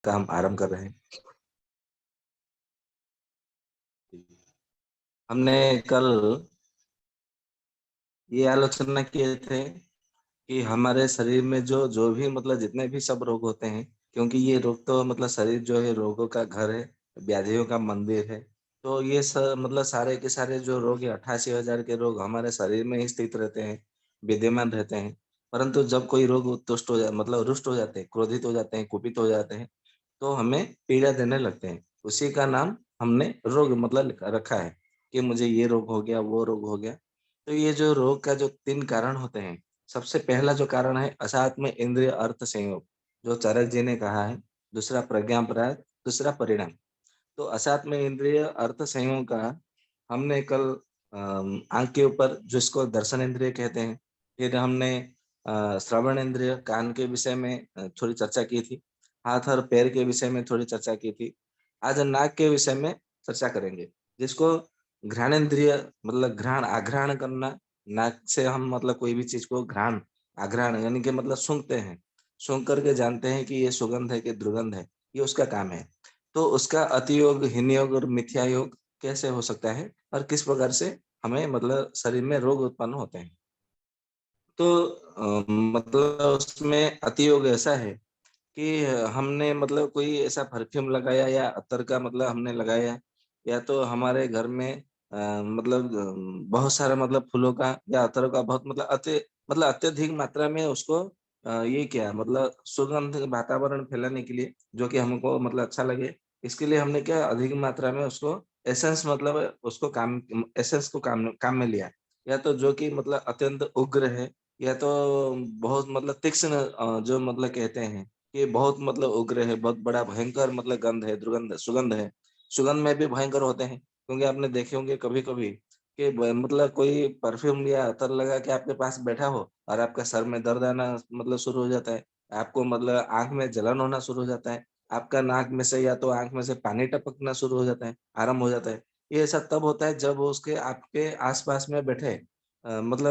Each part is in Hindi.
का हम आरंभ कर रहे हैं। हमने कल ये आलोचना किए थे कि हमारे शरीर में जो जो भी जितने भी सब रोग होते हैं, क्योंकि ये रोग तो शरीर जो है रोगों का घर है, व्याधियों का मंदिर है। तो ये सारे के सारे जो रोग है 88,000 के रोग हमारे शरीर में ही स्थित रहते हैं, विद्यमान रहते हैं। परंतु जब कोई रोग तुष्ट हो जा रुष्ट हो जाते हैं, क्रोधित हो जाते हैं, कुपित हो जाते हैं, तो हमें पीड़ा देने लगते हैं। उसी का नाम हमने रोग रखा है कि मुझे ये रोग हो गया, वो रोग हो गया। तो ये जो रोग का जो 3 कारण होते हैं, सबसे पहला जो कारण है असात्म इंद्रिय अर्थ संयोग, जो चरक जी ने कहा है। दूसरा प्रज्ञापराध, दूसरा परिणाम। तो असात्म इंद्रिय अर्थ संयोग का हमने कल आँख के ऊपर जिसको दर्शन इंद्रिय कहते हैं, फिर हमने श्रवण इंद्रिय कान के विषय में थोड़ी चर्चा की थी। हाथ और पैर के विषय में थोड़ी चर्चा की थी। आज नाक के विषय में चर्चा करेंगे, जिसको घ्राणेन्द्रिय घ्राण आघ्राण करना। नाक से हम कोई भी चीज को घ्राण आघ्राण यानी कि सूंघते हैं, सूंघ करके जानते हैं कि ये सुगंध है कि दुर्गंध है, ये उसका काम है। तो उसका अतियोग, हिनयोग और मिथ्या योग कैसे हो सकता है और किस प्रकार से हमें शरीर में रोग उत्पन्न होते हैं। तो उसमें अतियोग ऐसा है कि हमने कोई ऐसा परफ्यूम लगाया या अत्तर का हमने लगाया, या तो हमारे घर में बहुत सारा फूलों का या अत्तर का बहुत अत्यधिक मात्रा में उसको ये क्या सुगंध वातावरण फैलाने के लिए, जो कि हमको अच्छा लगे, इसके लिए हमने क्या अधिक मात्रा में उसको एसेंस उसको काम एसेंस को काम में लिया। या तो जो कि अत्यंत उग्र है, या तो बहुत तीक्ष्ण जो कहते हैं ये बहुत उग्र है, बहुत बड़ा भयंकर गंध है, दुर्गंध सुगंध है। सुगंध में भी भयंकर होते हैं, क्योंकि आपने देखे होंगे कभी-कभी कि कोई परफ्यूम या अतर लगा के आपके पास बैठा हो और आपका सर में दर्द आना शुरू हो जाता है। आपको आँख में जलन होना शुरू हो जाता है। आपका नाक में से या तो आँख में से पानी टपकना शुरू हो जाता है, आरंभ हो जाता है। ये ऐसा तब होता है जब उसके आपके आस-पास में बैठे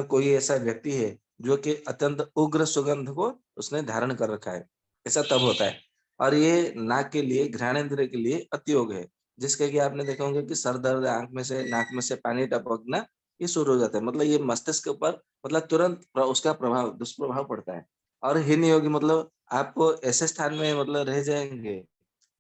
कोई ऐसा व्यक्ति है जो कि अत्यंत उग्र सुगंध को उसने धारण कर रखा है। ऐसा तब होता है। और ये नाक के लिए, घ्राणेंद्रिय के लिए अतियोग है, जिसके कि आपने देखा होंगे कि सर दर्द, आँख में से, नाक में से पानी टपकना, ये शुरू हो जाता है। ये मस्तिष्क के ऊपर तुरंत उसका प्रभाव, दुष्प्रभाव पड़ता है। और हीन योगी आपको ऐसे स्थान में रह जाएँगे,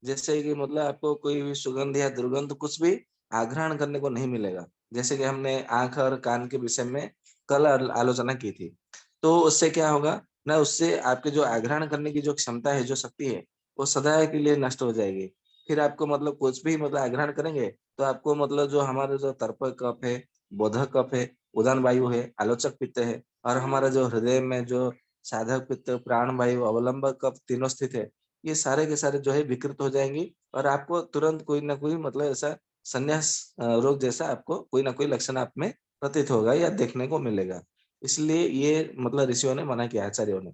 जैसे कि आपको कोई भी सुगंध या दुर्गंध कुछ भी आघ्राण करने को नहीं मिलेगा। जैसे कि हमने आँख और कान के विषय में कल आलोचना की थी। तो उससे क्या होगा ना, उससे आपके जो आघ्राण करने की जो क्षमता है, जो शक्ति है, वो सदा के लिए नष्ट हो जाएगी। फिर आपको कुछ भी आघ्राण करेंगे, तो आपको जो हमारे जो तर्पक कफ है, बोधक कफ है, उदान वायु है, आलोचक पित्त है, और हमारा जो हृदय में जो साधक पित्त, प्राण वायु, अवलंबक कफ तीनों स्थित है, ये सारे के सारे जो है विकृत हो जाएँगी और आपको तुरंत कोई न कोई ऐसा संन्यास रोग जैसा आपको कोई न कोई लक्षण आप में प्रतीत होगा या देखने को मिलेगा। इसलिए ये ऋषियों ने मना किया, आचार्यों ने।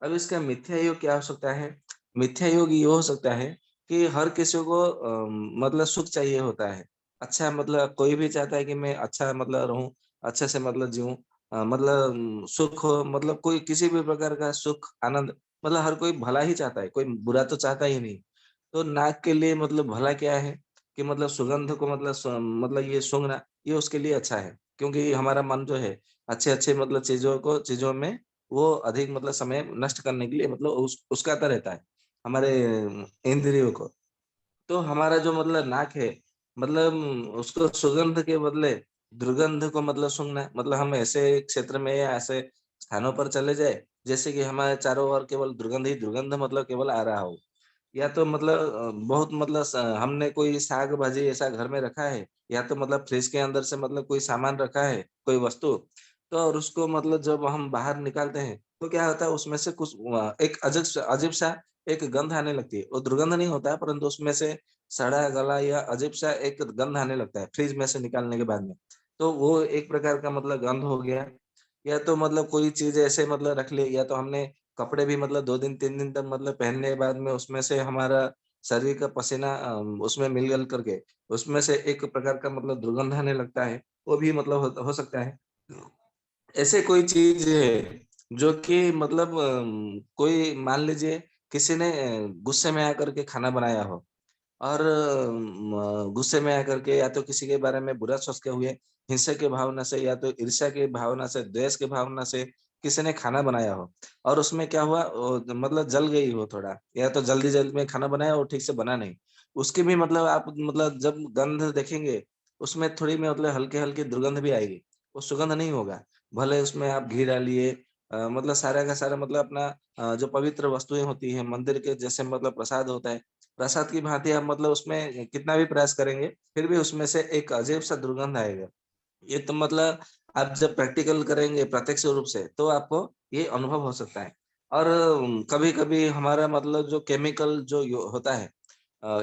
अब इसका मिथ्या योग क्या हो सकता है? मिथ्या योग ये हो सकता है कि हर किसी को सुख चाहिए होता है। अच्छा कोई भी चाहता है कि मैं अच्छा रहूँ, अच्छे से जिऊँ, सुख हो, कोई किसी भी प्रकार का सुख, आनंद, हर कोई भला ही चाहता है, कोई बुरा तो चाहता ही नहीं। तो नाक के लिए भला क्या है कि सुगंध को ये सूँघना, ये उसके लिए अच्छा है। क्योंकि हमारा मन जो है अच्छे-अच्छे चीज़ों में वो अधिक समय नष्ट करने के लिए उकसाता रहता है, हमारे इंद्रियों को। तो हमारा जो नाक है, उसको सुगंध के बदले दुर्गंध को सूँघना, हम ऐसे क्षेत्र में या ऐसे स्थानों पर चले जाएँ, जैसे कि हमारे चारों ओर केवल दुर्गंध ही दुर्गंध केवल आ रहा हो। या तो बहुत हमने कोई साग-भाजी ऐसा घर में रखा है, या तो फ्रिज के अंदर से कोई सामान रखा है, कोई वस्तु, तो और उसको जब हम बाहर निकालते हैं, तो क्या होता है उसमें से कुछ एक अजीब-सा एक गंध आने लगती है। वो दुर्गंध नहीं होता है, परंतु उसमें से सड़ा गला या अजीब-सा एक गंध आने लगता है, फ्रिज में से निकालने के बाद में। तो वो एक प्रकार का गंध हो गया। या तो कोई चीज़ ऐसे रख ली, या तो हमने कपड़े भी 2 दिन 3 दिन तक पहनने के बाद में उसमें से हमारा शरीर का पसीना उसमें मिल-गल करके उसमें से एक प्रकार का दुर्गंध आने लगता है, वो भी हो सकता है। ऐसे कोई चीज़ है जो कि कोई मान लीजिए किसी ने गुस्से में आकर के खाना बनाया हो और गुस्से में आकर के या तो किसी के बारे में बुरा सोचते हुए हिंसा की भावना से या तो ईर्ष्या की भावना से, द्वेष की भावना से किसी ने खाना बनाया हो और उसमें क्या हुआ मतलब जल गई हो थोड़ा या तो जल्दी-जल्दी में खाना बनाया और ठीक से बना नहीं। उसकी भी मतलब आप मतलब जब गंध देखेंगे, उसमें थोड़ी में मतलब हल्की-हल्की दुर्गंध भी आएगी। वो सुगंध नहीं होगा। भले उसमें आप घी डालिए मतलब सारा का सारा मतलब अपना जो पवित्र वस्तुएँ होती हैं मंदिर के जैसे मतलब प्रसाद होता है, प्रसाद की भांति आप मतलब उसमें कितना भी प्रयास करेंगे, फिर भी उसमें से एक अजीब-सा दुर्गंध आएगा। ये तो मतलब आप जब प्रैक्टिकल करेंगे प्रत्यक्ष रूप से, तो आपको ये अनुभव हो सकता है। और कभी-कभी हमारा मतलब जो केमिकल जो यो होता है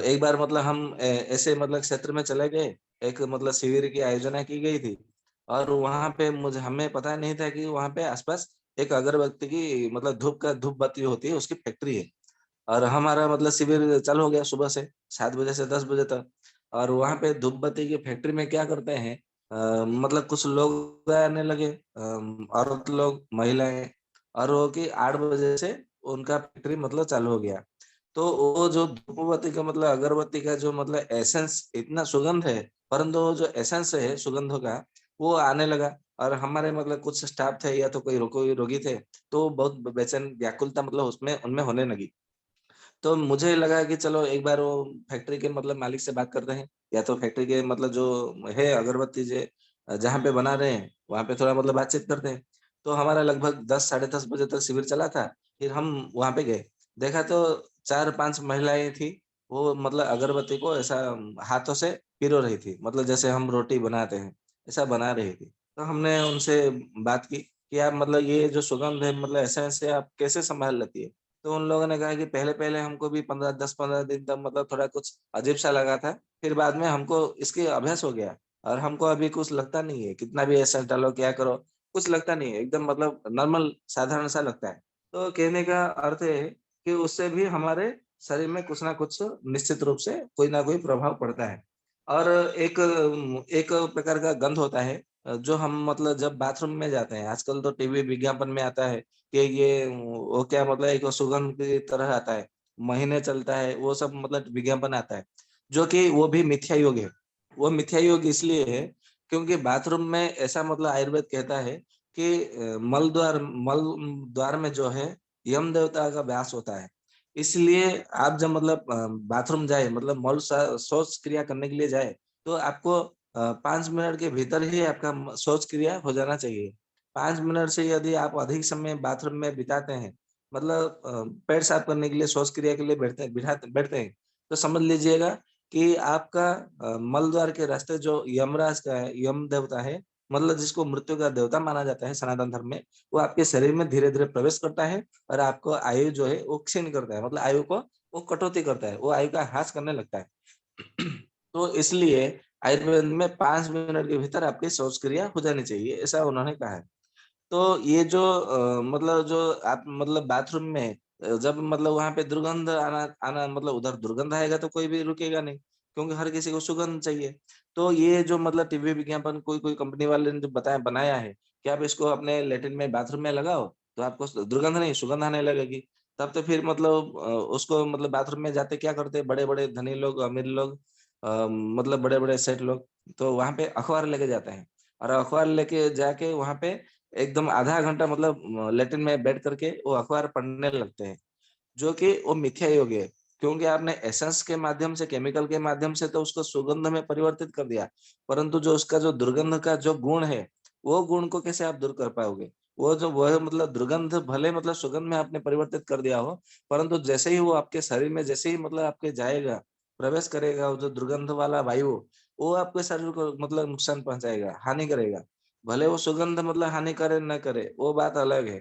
एक बार मतलब हम ऐसे मतलब क्षेत्र में चले गए, एक मतलब शिविर की आयोजना की गई थी और वहाँ पे मुझे हमें पता नहीं था कि वहाँ पे आस-पास एक अगरबत्ती की मतलब धूप बत्ती होती है, उसकी फैक्ट्री है। और हमारा मतलब शिविर चालू हो गया सुबह से 7 बजे से 10 बजे तक और वहाँ पे धूप बत्ती की फैक्ट्री में क्या करते हैं मतलब कुछ लोग आने लगे औरत लोग, महिलाएँ और वो कि 8 बजे से उनका फैक्ट्री मतलब चालू हो गया। तो वो जो धूप बत्ती का मतलब अगरबत्ती का जो मतलब एसेंस इतना सुगंध है, परंतु वो जो एसेंस है सुगंधों का, वो आने लगा और हमारे मतलब कुछ स्टाफ थे या तो कोई रोगी थे, तो बहुत बेचैन व्याकुलता मतलब उसमें उनमें होने लगी। तो मुझे लगा कि चलो एक बार वो फैक्ट्री के मतलब मालिक से बात करते हैं, या तो फैक्ट्री के मतलब जो है अगरबत्ती जहाँ पे बना रहे हैं, वहाँ पे थोड़ा मतलब बातचीत करते हैं। तो हमारा लगभग 10 साढ़े 10 बजे तक शिविर चला था, फिर हम वहाँ पे गए। देखा तो 4-5 महिलाएँ थी, वो मतलब अगरबत्ती को ऐसा हाथों से पिरो रही थी, मतलब जैसे हम रोटी बनाते हैं, ऐसा बना रही थी। तो हमने उनसे बात की कि आप मतलब ये जो सुगंध है मतलब ऐसे-ऐसे आप कैसे सँभाल लेती है? तो उन लोगों ने कहा कि पहले-पहले हमको भी 10-15 दिन तक मतलब थोड़ा कुछ अजीब-सा लगा था, फिर बाद में हमको इसकी अभ्यास हो गया और हमको अभी कुछ लगता नहीं है, कितना भी एसेंस डालो, क्या करो, कुछ लगता नहीं है, एकदम मतलब नॉर्मल साधारण-सा लगता है। तो कहने का अर्थ है कि उससे भी हमारे शरीर में कुछ ना कुछ निश्चित रूप से कोई ना कोई प्रभाव पड़ता है। और एक प्रकार का गंध होता है जो हम मतलब जब बाथरूम में जाते हैं, आजकल तो टीवी विज्ञापन में आता है कि ये वो क्या मतलब एक सुगंध की तरह आता है, महीने चलता है, वो सब मतलब विज्ञापन आता है, जो कि वो भी मिथ्या योग है। वो मिथ्या योग इसलिए है क्योंकि बाथरूम में ऐसा मतलब आयुर्वेद कहता है कि मल द्वार में जो है यम देवता का वास होता है। इसलिए आप जब मतलब बाथरूम जाए मतलब शौच क्रिया करने के लिए जाए, तो आपको 5 मिनट के भीतर ही आपका शौच क्रिया हो जाना चाहिए। 5 मिनट से यदि आप अधिक समय बाथरूम में बिताते हैं, मतलब पैर साफ करने के लिए शौच क्रिया के लिए बैठते हैं, तो समझ लीजिएगा कि आपका मल द्वार के रास्ते जो यमराज का है, यम देवता है, मतलब जिसको मृत्यु का देवता माना जाता है सनातन धर्म में, वो आपके शरीर में धीरे-धीरे प्रवेश करता है और आपको आयु जो है वो क्षीण करता है, मतलब आयु को वो कटौती करता है, वो आयु का ह्रास करने लगता है। तो इसलिए आयुर्वेद में 5 मिनट के भीतर आपकी शौचक्रिया हो जानी चाहिए, ऐसा उन्होंने कहा है। तो ये जो मतलब जो आप मतलब बाथरूम में जब मतलब वहाँ पे दुर्गंध आना आना मतलब उधर दुर्गंध आएगा तो कोई भी रुकेगा नहीं, क्योंकि हर किसी को सुगंध चाहिए। तो ये जो मतलब टीवी विज्ञापन कोई-कोई कंपनी वाले ने जो बनाया है कि आप इसको अपने लैट्रिन में बाथरूम में लगाओ, तो आपको दुर्गंध नहीं सुगंध आने लगेगी। तब तो फिर मतलब उसको मतलब बाथरूम में जाते क्या करते हैं बड़े-बड़े धनी लोग, अमीर लोग मतलब बड़े-बड़े सेठ लोग, तो वहाँ पे अखबार लेके जाते हैं और अखबार लेके जाके वहाँ पे एकदम आधा घंटा मतलब लैट्रिन में बैठ करके वो अखबार पढ़ने लगते हैं, जो कि वो मिथ्या योग है। क्योंकि आपने एसेंस के माध्यम से, केमिकल के माध्यम से तो उसको सुगंध में परिवर्तित कर दिया, परंतु जो उसका जो दुर्गंध का जो गुण है, वो गुण को कैसे आप दूर कर पाओगे? वह मतलब दुर्गंध भले मतलब सुगंध में आपने परिवर्तित कर दिया हो, परंतु जैसे ही वो आपके शरीर में जैसे ही मतलब आपके जाएगा, प्रवेश करेगा, वो जो दुर्गंध वाला वायु, वो आपके शरीर को मतलब नुकसान पहुँचाएगा, हानि करेगा। भले वो सुगंध मतलब हानि करे न करे, वो बात अलग है।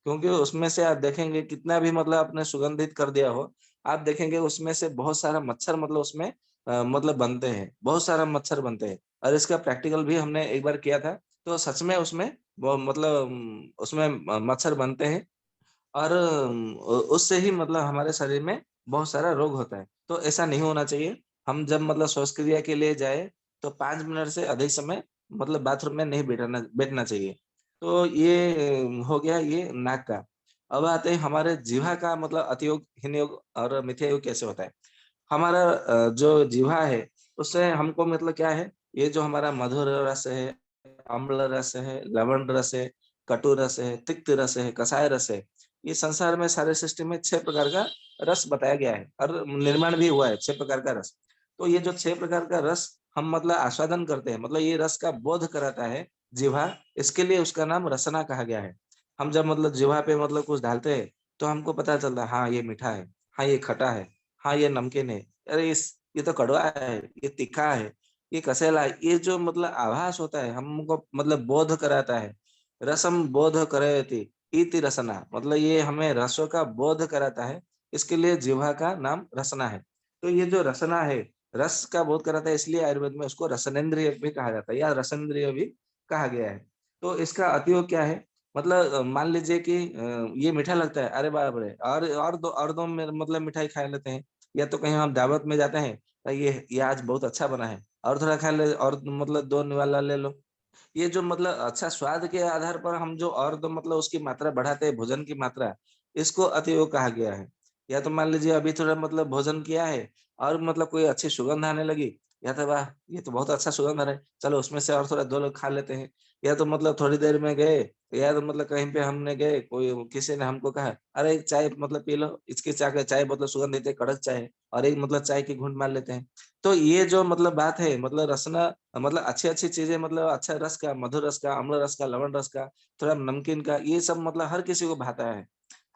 क्योंकि उसमें से आप देखेंगे कितना भी मतलब आपने सुगंधित कर दिया हो, आप देखेंगे उसमें से बहुत सारा मच्छर मतलब उसमें मतलब बनते हैं, बहुत सारा मच्छर बनते हैं और इसका प्रैक्टिकल भी हमने एक बार किया था, तो सच में उसमें वो मतलब उसमें मच्छर बनते हैं और उससे ही मतलब हमारे शरीर में बहुत सारा रोग होता है। तो ऐसा नहीं होना चाहिए। हम जब मतलब श्वासक्रिया के लिए जाएँ, तो 5 मिनट से अधिक समय मतलब बाथरूम में नहीं बैठना बैठना चाहिए। तो ये हो गया ये नाक का। अब आते हैं हमारे जीवा का मतलब अतियोग, हीन योग और मिथ्या योग कैसे होता है। हमारा जो जीवा है, उससे हमको मतलब क्या है, ये जो हमारा मधुर रस है, अम्ल रस है, लवण रस है, कटु रस है, तिक्त रस है, कषाय रस है, ये संसार में सारे सृष्टि में 6 प्रकार का रस बताया गया है और निर्माण भी हुआ है 6 प्रकार का रस। तो ये जो 6 प्रकार का रस हम मतलब आस्वादन करते हैं, मतलब ये रस का बोध कराता है जिह्वा, इसके लिए उसका नाम रसना कहा गया है। हम जब मतलब जिह्वा पे मतलब कुछ डालते हैं, तो हमको पता चलता है, हाँ, ये मीठा है, हाँ, ये खट्टा है, हाँ, ये नमकीन है, अरे ये तो कड़वा है, ये तीखा है, ये कसेला है। ये जो मतलब आभास होता है, हमको मतलब बोध कराता है। रसम बोध करयति इति रसना, मतलब ये हमें रसों का बोध कराता है, इसके लिए जिह्वा का नाम रसना है। तो ये जो रसना है, रस का बोध कराता है, इसलिए आयुर्वेद में उसको रसनेंद्रिय भी कहा जाता है या रसनेंद्रिय भी कहा गया है। तो इसका अतियोग क्या है, मतलब मान लीजिए कि ये मीठा लगता है, अरे बाप रे! और दो मतलब मिठाई खा लेते हैं, या तो कहीं हम दावत में जाते हैं, ये आज बहुत अच्छा बना है, और थोड़ा खा ले, और मतलब 2 निवाला ले लो। ये जो मतलब अच्छा स्वाद के आधार पर हम जो और तो मतलब उसकी मात्रा बढ़ाते हैं, भोजन की मात्रा, इसको अतियोग कहा गया है। या तो मान लीजिए अभी थोड़ा मतलब भोजन किया है और मतलब कोई अच्छी सुगंध आने लगी, या तो वाह! ये तो बहुत अच्छा सुगंध आ रहा है, चलो उसमें से और थोड़ा 2 लोग खा लेते हैं। या तो मतलब थोड़ी देर में गए, या तो मतलब कहीं पे हमने गए, कोई किसी ने हमको कहा, "अरे! एक चाय मतलब पी लो।" इसकी चाय मतलब सुगंध देती है, कड़क चाय है, और एक मतलब चाय की घूँट मार लेते हैं। तो ये जो मतलब बात है, मतलब रसना, मतलब अच्छी-अच्छी चीज़ें, मतलब अच्छा रस का, मधुर रस का, अम्ल रस का, लवण रस का, थोड़ा नमकीन का, ये सब मतलब हर किसी को भाता है।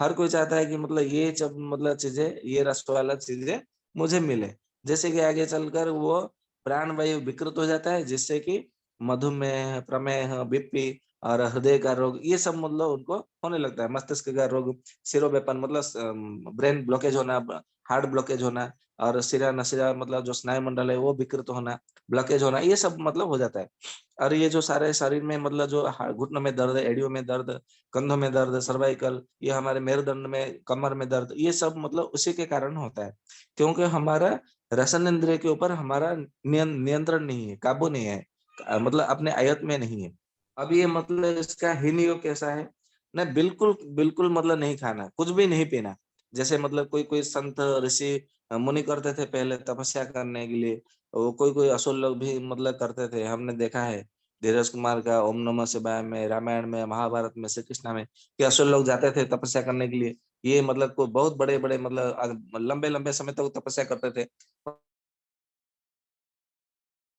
हर कोई चाहता है कि मतलब ये सब मतलब चीज़ें, ये रस वाला चीज़ें मुझे मिले। जैसे कि आगे चलकर वो प्राणवायु विकृत हो जाता है, जिससे कि मधुमेह, प्रमेह, बीपी और हृदय का रोग, ये सब मतलब उनको होने लगता है। मस्तिष्क का रोग, सिरोवेपन मतलब ब्रेन ब्लॉकेज होना, हार्ट ब्लॉकेज होना, और शिरा-नशिरा मतलब जो स्नायु मंडल है वो विकृत होना, ब्लॉकेज होना, ये सब मतलब हो जाता है। और ये जो सारे शरीर में मतलब जो घुटनों में दर्द, एड़ियों में दर्द, कंधों में दर्द, सर्वाइकल, ये हमारे मेरुदंड में, कमर में दर्द, ये सब मतलब उसी के कारण होता है। क्योंकि हमारा रसन इंद्रिय के ऊपर हमारा नियंत्रण नहीं है, काबू नहीं है। मतलब अपने आयत में नहीं है। अब ये मतलब इसका हीन योग कैसा है? ना, बिल्कुल, बिल्कुल मतलब नहीं खाना, कुछ भी नहीं पीना। जैसे मतलब कोई-कोई संत, ऋषि, मुनि करते थे पहले तपस्या करने के लिए। वो कोई-कोई असुर लोग भी मतलब करते थे, हमने देखा है। धीरज कुमार का ओम नमः शिवाय में, रामायण में, महाभारत में, श्री कृष्णा में, कि असुर लोग जाते थे तपस्या करने के लिए। ये मतलब को बहुत बड़े-बड़े मतलब लंबे-लंबे समय तक तपस्या करते थे।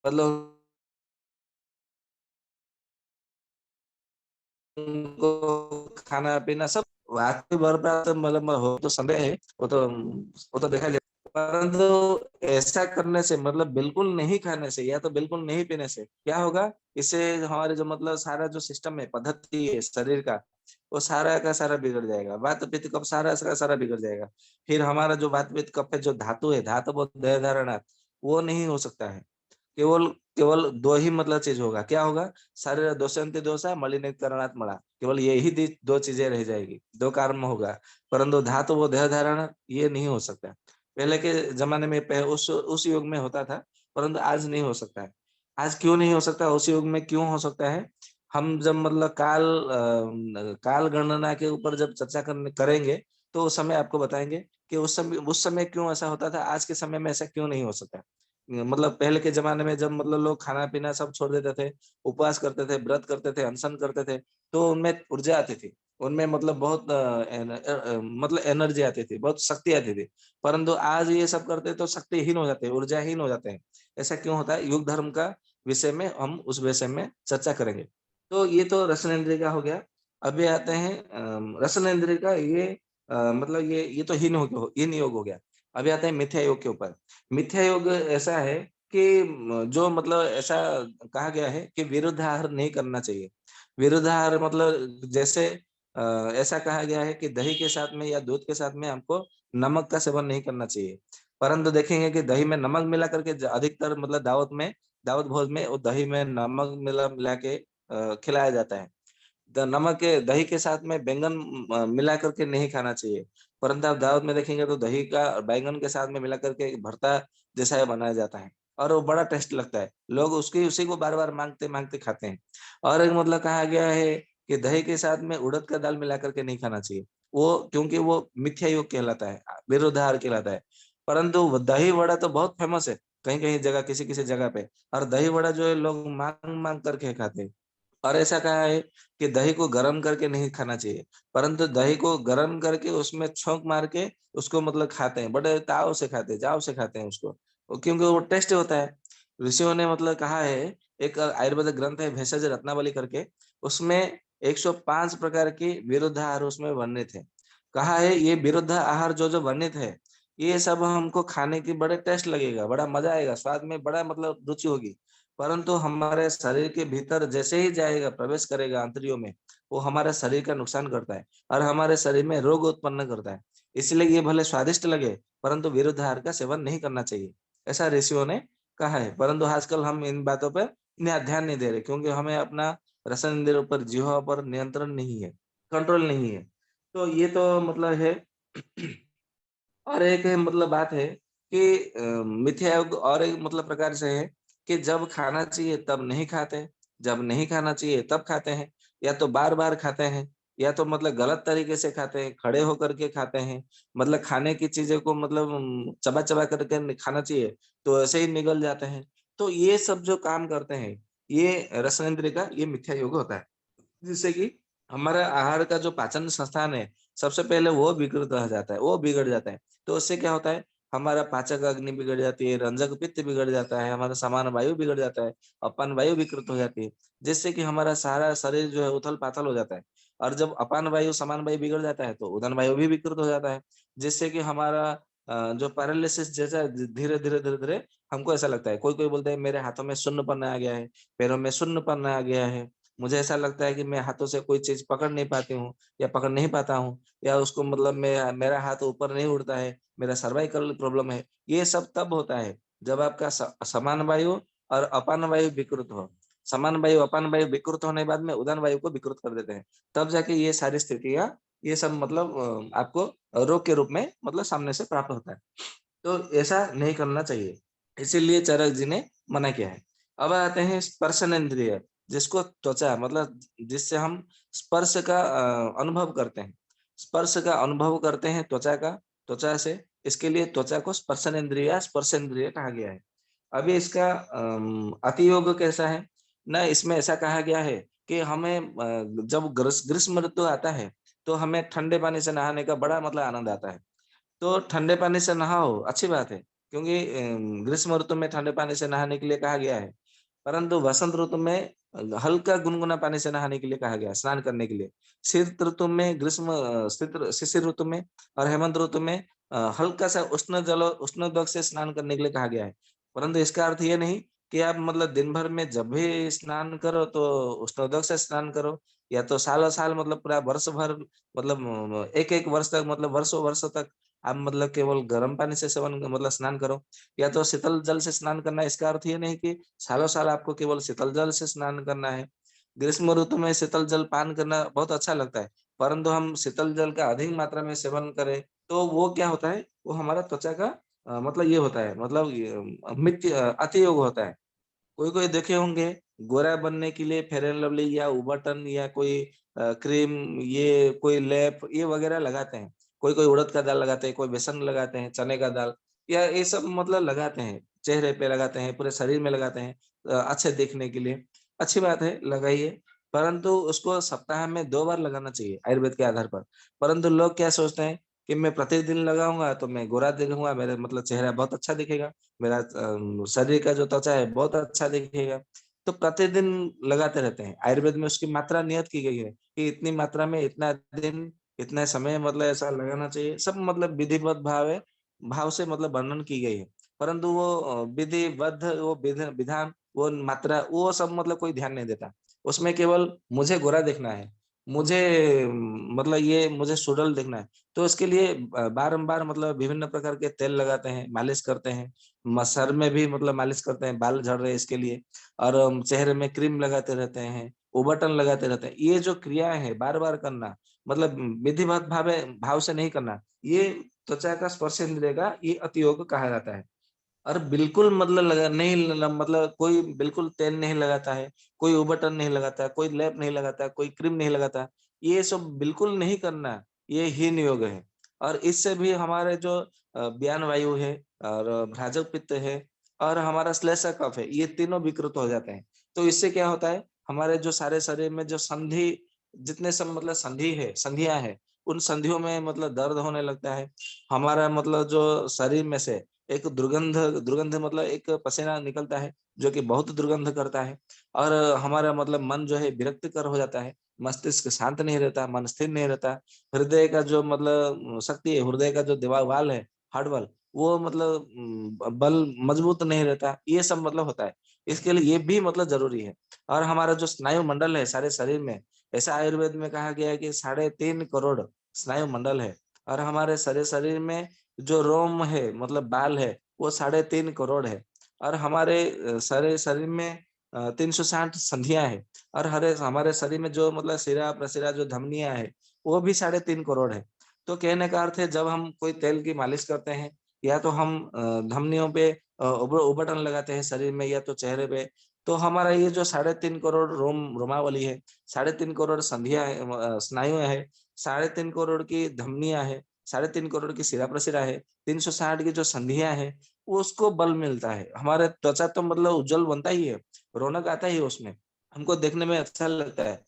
मतलब उनको खाना-पीना सब रात्रि भर प्राप्त मतलब हो तो संदेह है, वो तो देखा जाए। परंतु ऐसा करने से मतलब बिल्कुल नहीं खाने से या तो बिल्कुल नहीं पीने से क्या होगा? इससे हमारे जो मतलब सारा जो सिस्टम है, पद्धति है शरीर का, वो सारा का सारा बिगड़ जाएगा। वात-पित्त कफ सारा का सारा बिगड़ जाएगा। फिर हमारा जो वात-पित्त कफ है, जो धातु है, धातवो देह धारणात्, वो नहीं हो सकता है। केवल केवल 2 ही मतलब चीज़ होगा, क्या होगा? शरीर दोषंति दोषा मलिनीकरणात् मला, केवल यही दी 2 चीज़ें रह जाएगी, 2 कर्म होगा, परंतु धातु वो देह धारण ये नहीं हो सकता। पहले के ज़माने में उस युग में होता था, परंतु आज नहीं हो सकता है। आज क्यों नहीं हो सकता? उस युग में क्यों हो सकता है? हम जब मतलब काल गणना के ऊपर जब चर्चा करेंगे, तो उस समय आपको बताएँगे कि उस समय क्यों ऐसा होता था, आज के समय में ऐसा क्यों नहीं हो सकता। मतलब पहले के ज़माने में जब मतलब लोग खाना-पीना सब छोड़ देते थे, उपवास करते थे, व्रत करते थे, अनशन करते थे, तो उनमें ऊर्जा आती थी। उनमें मतलब बहुत मतलब एनर्जी आती थी, बहुत शक्ति आती थी। परंतु आज ये सब करते हैं तो शक्तिहीन हो जाते हैं, ऊर्जाहीन हो जाते हैं। ऐसा क्यों होता है? युग धर्म का विषय में हम उस विषय में चर्चा करेंगे। तो ये तो रसनेंद्रिय का हो गया। अभी आते हैं रसनेंद्रिय का ये मतलब ये तो हीन योग हो गया। अभी आते हैं मिथ्या योग के ऊपर। मिथ्या योग ऐसा है कि जो मतलब ऐसा कहा गया है कि विरुद्ध आहार नहीं करना चाहिए। विरुद्ध आहार मतलब जैसे अ, ऐसा कहा गया है कि दही के साथ में या दूध के साथ में हमको नमक का सेवन नहीं करना चाहिए। परंतु देखेंगे कि दही में नमक मिला करके अधिकतर मतलब दावत भोज में वो दही में नमक मिला मिला के खिलाया जाता है। दही के साथ में बैंगन मिला करके नहीं खाना चाहिए। परंतु आप दावत में देखेंगे तो दही का बैंगन के साथ में मिला करके एक भरता जैसा बनाया जाता है और वो बड़ा टेस्ट लगता है। लोग उसकी उसी को बार-बार माँगते-माँगते खाते हैं। और एक मतलब कहा गया है कि दही के साथ में उड़द का दाल मिला करके नहीं खाना चाहिए। वो क्योंकि वो मिथ्या योग कहलाता है, विरुद्धाहार कहलाता है। परंतु दही वड़ा तो बहुत फेमस है कहीं कहीं जगह, किसी किसी जगह पे। और दही वड़ा जो है लोग मांग मांग करके खाते हैं। और ऐसा कहा है कि दही को गर्म करके नहीं खाना चाहिए, परंतु दही को गर्म करके उसमें छोंक मार के उसको मतलब खाते हैं, बड़े ताव से खाते हैं, चाव से खाते हैं उसको, क्योंकि वो टेस्ट होता है। ऋषियों ने मतलब कहा है, एक आयुर्वेदिक ग्रंथ है भेषज रत्नावली करके, उसमें 105 प्रकार के विरुद्ध आहार उसमें वर्णित है। कहा है ये विरुद्ध आहार जो जो वर्णित है, ये सब हमको खाने की बड़े टेस्ट लगेगा, बड़ा मजा आएगा, स्वाद में बड़ा मतलब रुचि होगी। परंतु हमारे शरीर के भीतर जैसे ही जाएगा, प्रवेश करेगा आंतरियों में, वो हमारे शरीर का नुकसान करता है और हमारे शरीर में रोग उत्पन्न करता है। इसलिए ये भले स्वादिष्ट लगे, परंतु विरुद्ध आहार का सेवन नहीं करना चाहिए, ऐसा ऋषियों ने कहा है। परंतु आजकल हम इन बातों पर ध्यान नहीं दे रहे, क्योंकि हमें अपना रसन इंद्रियों पर, जीवा पर नियंत्रण नहीं है, कंट्रोल नहीं है। तो ये तो मतलब है। और एक है मतलब बात है कि मिथ्या योग और एक मतलब प्रकार से है कि जब खाना चाहिए तब नहीं खाते, जब नहीं खाना चाहिए तब खाते हैं, या तो बार-बार खाते हैं, या तो मतलब गलत तरीके से खाते हैं, खड़े होकर के खाते हैं। मतलब खाने की चीज़ें को मतलब चबा-चबा करके खाना चाहिए, तो ऐसे ही निगल जाते हैं। तो ये सब जो काम करते हैं, ये रसन इंद्रिय का ये मिथ्या योग होता है। जिससे कि हमारा आहार का जो पाचन संस्थान है, सबसे पहले वो विकृत रह जाता है, वो बिगड़ जाता है। तो उससे क्या होता है, हमारा पाचक अग्नि बिगड़ जाती है, रंजक पित्त बिगड़ जाता है, हमारा समान वायु बिगड़ जाता है, अपान वायु विकृत हो जाती है, जिससे कि हमारा सारा शरीर जो है उथल-पाथल हो जाता है। और जब अपान वायु, समान वायु बिगड़ जाता है, तो उदन वायु भी विकृत हो जाता है, जिससे कि हमारा जो पैरालिसिस जैसा धीरे-धीरे, धीरे-धीरे हमको ऐसा लगता है। कोई-कोई बोलता है मेरे हाथों में शून्यपन आ गया है, पैरों में शून्यपन आ गया है। मुझे ऐसा लगता है कि मैं हाथों से कोई चीज़ पकड़ नहीं पाती हूँ या पकड़ नहीं पाता हूँ, या उसको मतलब मैं, मेरा हाथ ऊपर नहीं उठता है, मेरा सर्वाइकल प्रॉब्लम है। ये सब तब होता है जब आपका समान वायु और अपान वायु विकृत हो। समान वायु, अपान वायु विकृत होने के बाद में उदान वायु को विकृत कर देते हैं। तब जाके ये सारी स्थितियाँ, ये सब मतलब आपको रोग के रूप में मतलब सामने से प्राप्त होता है। तो ऐसा नहीं करना चाहिए। इसीलिए चरक जी ने मना किया है। अब आते हैं स्पर्शनेंद्रिय, जिसको त्वचा मतलब जिससे हम स्पर्श का अनुभव करते हैं। स्पर्श का अनुभव करते हैं त्वचा से, इसके लिए त्वचा को स्पर्शनेंद्रिय या स्पर्शेंद्रिय कहा गया है। अभी इसका अतियोग कैसा है? ना इसमें ऐसा कहा गया है कि हमें जब ग्रीष्म ऋतु आता है, तो हमें ठंडे पानी से नहाने का बड़ा मतलब आनंद आता है। तो ठंडे पानी से नहाओ, अच्छी बात है, क्योंकि ग्रीष्म ऋतु में ठंडे पानी से नहाने के लिए कहा गया है। परंतु वसंत ऋतु में हल्का गुनगुना पानी से नहाने के लिए कहा गया है, स्नान करने के लिए। शीत ऋतु में, शिशिर ऋतु में और हेमंत ऋतु में हल्का-सा उष्ण से स्नान करने के लिए कहा गया है। परंतु इसका अर्थ ये नहीं कि आप मतलब दिन भर में जब भी स्नान करो तो उष्णोदक से स्नान करो, या तो सालों-साल मतलब पूरा वर्ष भर मतलब एक-एक वर्ष तक, मतलब वर्षों-वर्षों तक आप मतलब केवल गर्म पानी से सेवन मतलब स्नान करो, या तो शीतल जल से स्नान करना है। इसका अर्थ ये नहीं कि सालों-साल आपको केवल शीतल जल से स्नान करना है। ग्रीष्म ऋतु में शीतल जल पान करना बहुत अच्छा लगता है, परंतु हम शीतल जल का अधिक मात्रा में सेवन करें, तो वो क्या होता है, वो हमारा त्वचा का मतलब ये होता है, मतलब अतियोग होता है। कोई-कोई देखे होंगे, गोरा बनने के लिए फेयर एंड लवली या उबटन या कोई क्रीम, ये कोई लेप ये वगैरह लगाते हैं। कोई-कोई उड़द का दाल लगाते हैं, कोई बेसन लगाते हैं, चने का दाल, या ये सब मतलब लगाते हैं। चेहरे पे लगाते हैं, पूरे शरीर में लगाते हैं अच्छे दिखने के लिए। अच्छी बात है, लगाइए, परंतु उसको सप्ताह में 2 बार लगाना चाहिए आयुर्वेद के आधार पर। परंतु लोग क्या सोचते हैं कि मैं प्रतिदिन लगाऊँगा तो मैं गोरा दिखूँगा, मेरा मतलब चेहरा बहुत अच्छा दिखेगा। मेरा शरीर का जो त्वचा है बहुत अच्छा दिखेगा। तो प्रतिदिन लगाते रहते हैं। आयुर्वेद में उसकी मात्रा नियत की गई है कि इतनी मात्रा में इतना दिन, इतना समय मतलब ऐसा लगाना चाहिए। सब मतलब विधिवत भाव से मतलब वर्णन की गई है। परंतु वो विधिबद्ध वो विधान, वो मात्रा, वो सब मतलब कोई ध्यान नहीं देता। उसमें केवल मुझे गोरा दिखना है, मुझे मतलब ये मुझे सुडौल दिखना है। तो इसके लिए बारंबार मतलब विभिन्न प्रकार के तेल लगाते हैं, मालिश करते हैं। सर में भी मतलब मालिश करते हैं, बाल झड़ रहे हैं इसके लिए, और चेहरे में क्रीम लगाते रहते हैं, उबटन लगाते रहते हैं। ये जो क्रियाएँ हैं बार-बार करना, मतलब विधिवत भाव से नहीं करना, ये त्वचा का स्पर्श इंद्रिय का ये अतियोग कहा जाता है। और बिल्कुल मतलब लगा नहीं ल मतलब कोई बिल्कुल तेल नहीं लगाता है, कोई उबटन नहीं लगाता है, कोई लेप नहीं लगाता है, कोई क्रीम नहीं लगाता है। ये सब बिल्कुल नहीं करना। ये हीन योग है। और इससे भी हमारे जो ब्यान वायु है और भ्राजक पित्त है और हमारा श्लेषा कफ है, ये तीनों विकृत हो जाते हैं। तो इससे क्या होता है, हमारे जो सारे शरीर में जो संधि, जितने सब मतलब संधि है, संधियां है, उन संधियों में मतलब दर्द होने लगता है। हमारा मतलब जो शरीर में से एक दुर्गंध दुर्गंध मतलब एक पसीना निकलता है, जो कि बहुत दुर्गंध करता है। और हमारा मतलब मन जो है विरक्तिकर हो जाता है, मस्तिष्क शांत नहीं रहता, मन स्थिर नहीं रहता। हृदय का जो मतलब शक्ति है, हृदय का जो दीवार वाल है, हार्ट वाल, वो मतलब बल मजबूत नहीं रहता, ये सब मतलब होता है। इसके लिए ये भी मतलब जरूरी है। और हमारा जो स्नायु मंडल है सारे शरीर में, ऐसा आयुर्वेद में कहा गया है कि 3.5 करोड़ स्नायु मंडल है। और हमारे सारे शरीर में जो रोम है मतलब बाल है, वो 3.5 करोड़ है। और हमारे सारे शरीर में 360 संधियां है। और हरे हमारे शरीर में जो मतलब सिरा प्रसिरा जो धमनियां है, वो भी 3.5 करोड़ है। तो कहने का अर्थ है, जब हम कोई तेल की मालिश करते हैं, या तो हम धमनियों पे उबटन लगाते हैं शरीर में, या तो चेहरे पे, तो हमारा ये जो 3.5 करोड़ रोमावली है, 3.5 करोड़ संधियां है, स्नायु है, 3.5 करोड़ की धमनियां है, 3.5 करोड़ की सिरा प्रसिरा है, 360 की जो संधियां है, उसको बल मिलता है। हमारे त्वचा तो मतलब उज्जवल बनता ही है, रौनक आता ही है उसमें, हमको देखने में अच्छा लगता है।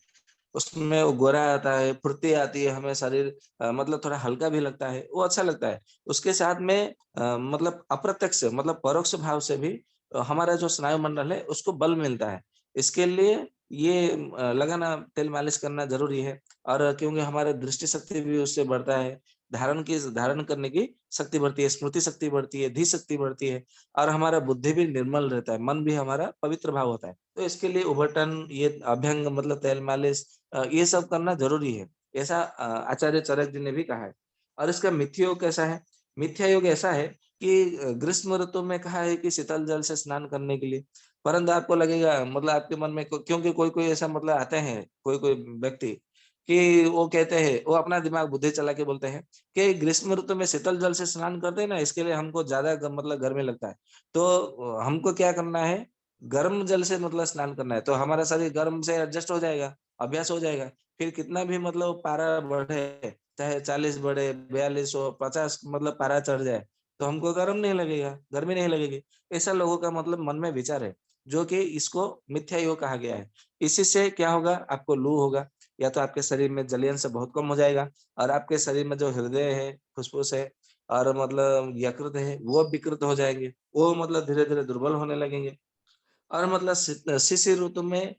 उसमें वो गोरा आता है, फुर्ती आती है, हमें शरीर मतलब थोड़ा हल्का भी लगता है, वो अच्छा लगता है। उसके साथ में मतलब अप्रत्यक्ष मतलब परोक्ष भाव से भी हमारा जो स्नायु मंडल है उसको बल मिलता है। इसके लिए ये लगाना, तेल मालिश करना जरूरी है। और क्योंकि हमारे दृष्टि शक्ति भी उससे बढ़ता है, धारण करने की शक्ति बढ़ती है, स्मृति शक्ति बढ़ती है, धी शक्ति बढ़ती है। और हमारा बुद्धि भी निर्मल रहता है, मन भी हमारा पवित्र भाव होता है। तो इसके लिए उबटन, ये अभ्यंग मतलब तेल मालिश, ये सब करना जरूरी है, ऐसा आचार्य चरक जी ने भी कहा है। और इसका मिथ्या योग कैसा है? मिथ्या योग ऐसा है कि ग्रीष्म ऋतु में कहा है कि शीतल जल से स्नान करने के लिए। परंतु आपको लगेगा मतलब आपके मन में क्योंकि कोई कोई ऐसा मतलब आते हैं, कोई कोई व्यक्ति कि वो कहते हैं, वो अपना दिमाग बुद्धि चला के बोलते हैं कि ग्रीष्म ऋतु में शीतल जल से स्नान करते हैं ना, इसके लिए हमको ज्यादा मतलब गर्मी लगता है। तो हमको क्या करना है, गर्म जल से मतलब स्नान करना है, तो हमारा शरीर गर्म से एडजस्ट हो जाएगा, अभ्यास हो जाएगा। फिर कितना भी मतलब पारा बढ़े, चाहे 40 बढ़े, 42 हो, 50 मतलब पारा चढ़ जाए, तो हमको गर्म नहीं लगेगा, गर्मी नहीं लगेगी। ऐसा लोगों का मतलब मन में विचार है, जो कि इसको मिथ्या योग कहा गया है। इसी से क्या होगा, आपको लू होगा, या तो आपके शरीर में जलियन से बहुत कम हो जाएगा। और आपके शरीर में जो हृदय है, फुसफुस है और मतलब यकृत है, वो विकृत हो जाएंगे, वो मतलब धीरे धीरे दुर्बल होने लगेंगे। और मतलब शिशिर ऋतु में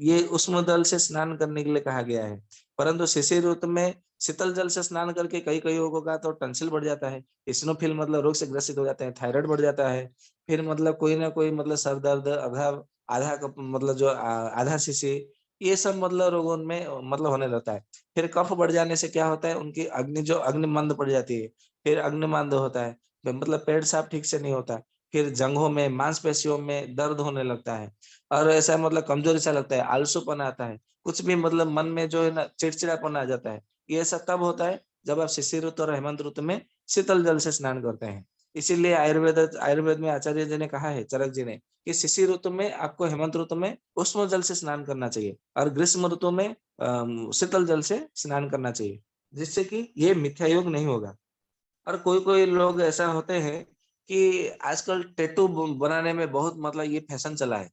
ये उष्ण जल से स्नान करने के लिए कहा गया है। परंतु शिशिर ऋतु में शीतल जल से स्नान करके कई कई लोगों का तो टंसिल बढ़ जाता है, इस्नोफिल मतलब रोग से ग्रसित हो जाते हैं, थायराइड बढ़ जाता है। फिर मतलब कोई ना कोई मतलब सर दर्द, आधा आधा कप मतलब जो आधा शीशी, ये सब मतलब रोगों में मतलब होने लगता है। फिर कफ बढ़ जाने से क्या होता है, उनकी अग्निमंद पड़ जाती है। फिर अग्निमंद होता है, मतलब पेट साफ ठीक से नहीं होता। फिर जंघों में, मांसपेशियों में दर्द होने लगता है। और ऐसा मतलब कमजोरी सा लगता है, आलसूपन आता है, कुछ भी मतलब मन में जो है ना चिड़चिड़ापन आ जाता है। ये सब तब होता है जब आप शिशिर ऋतु और हेमंत ऋतु में शीतल जल से स्नान करते हैं। इसीलिए आयुर्वेद आयुर्वेद में आचार्य जी ने कहा है, चरक जी ने, कि शिशिर ऋतु में आपको, हेमंत ऋतु में उष्ण जल से स्नान करना चाहिए, और ग्रीष्म ऋतु में शीतल जल से स्नान करना चाहिए, जिससे कि ये मिथ्या योग नहीं होगा। और कोई कोई लोग ऐसा होते हैं कि आजकल टैटू बनाने में बहुत मतलब ये फैशन चला है।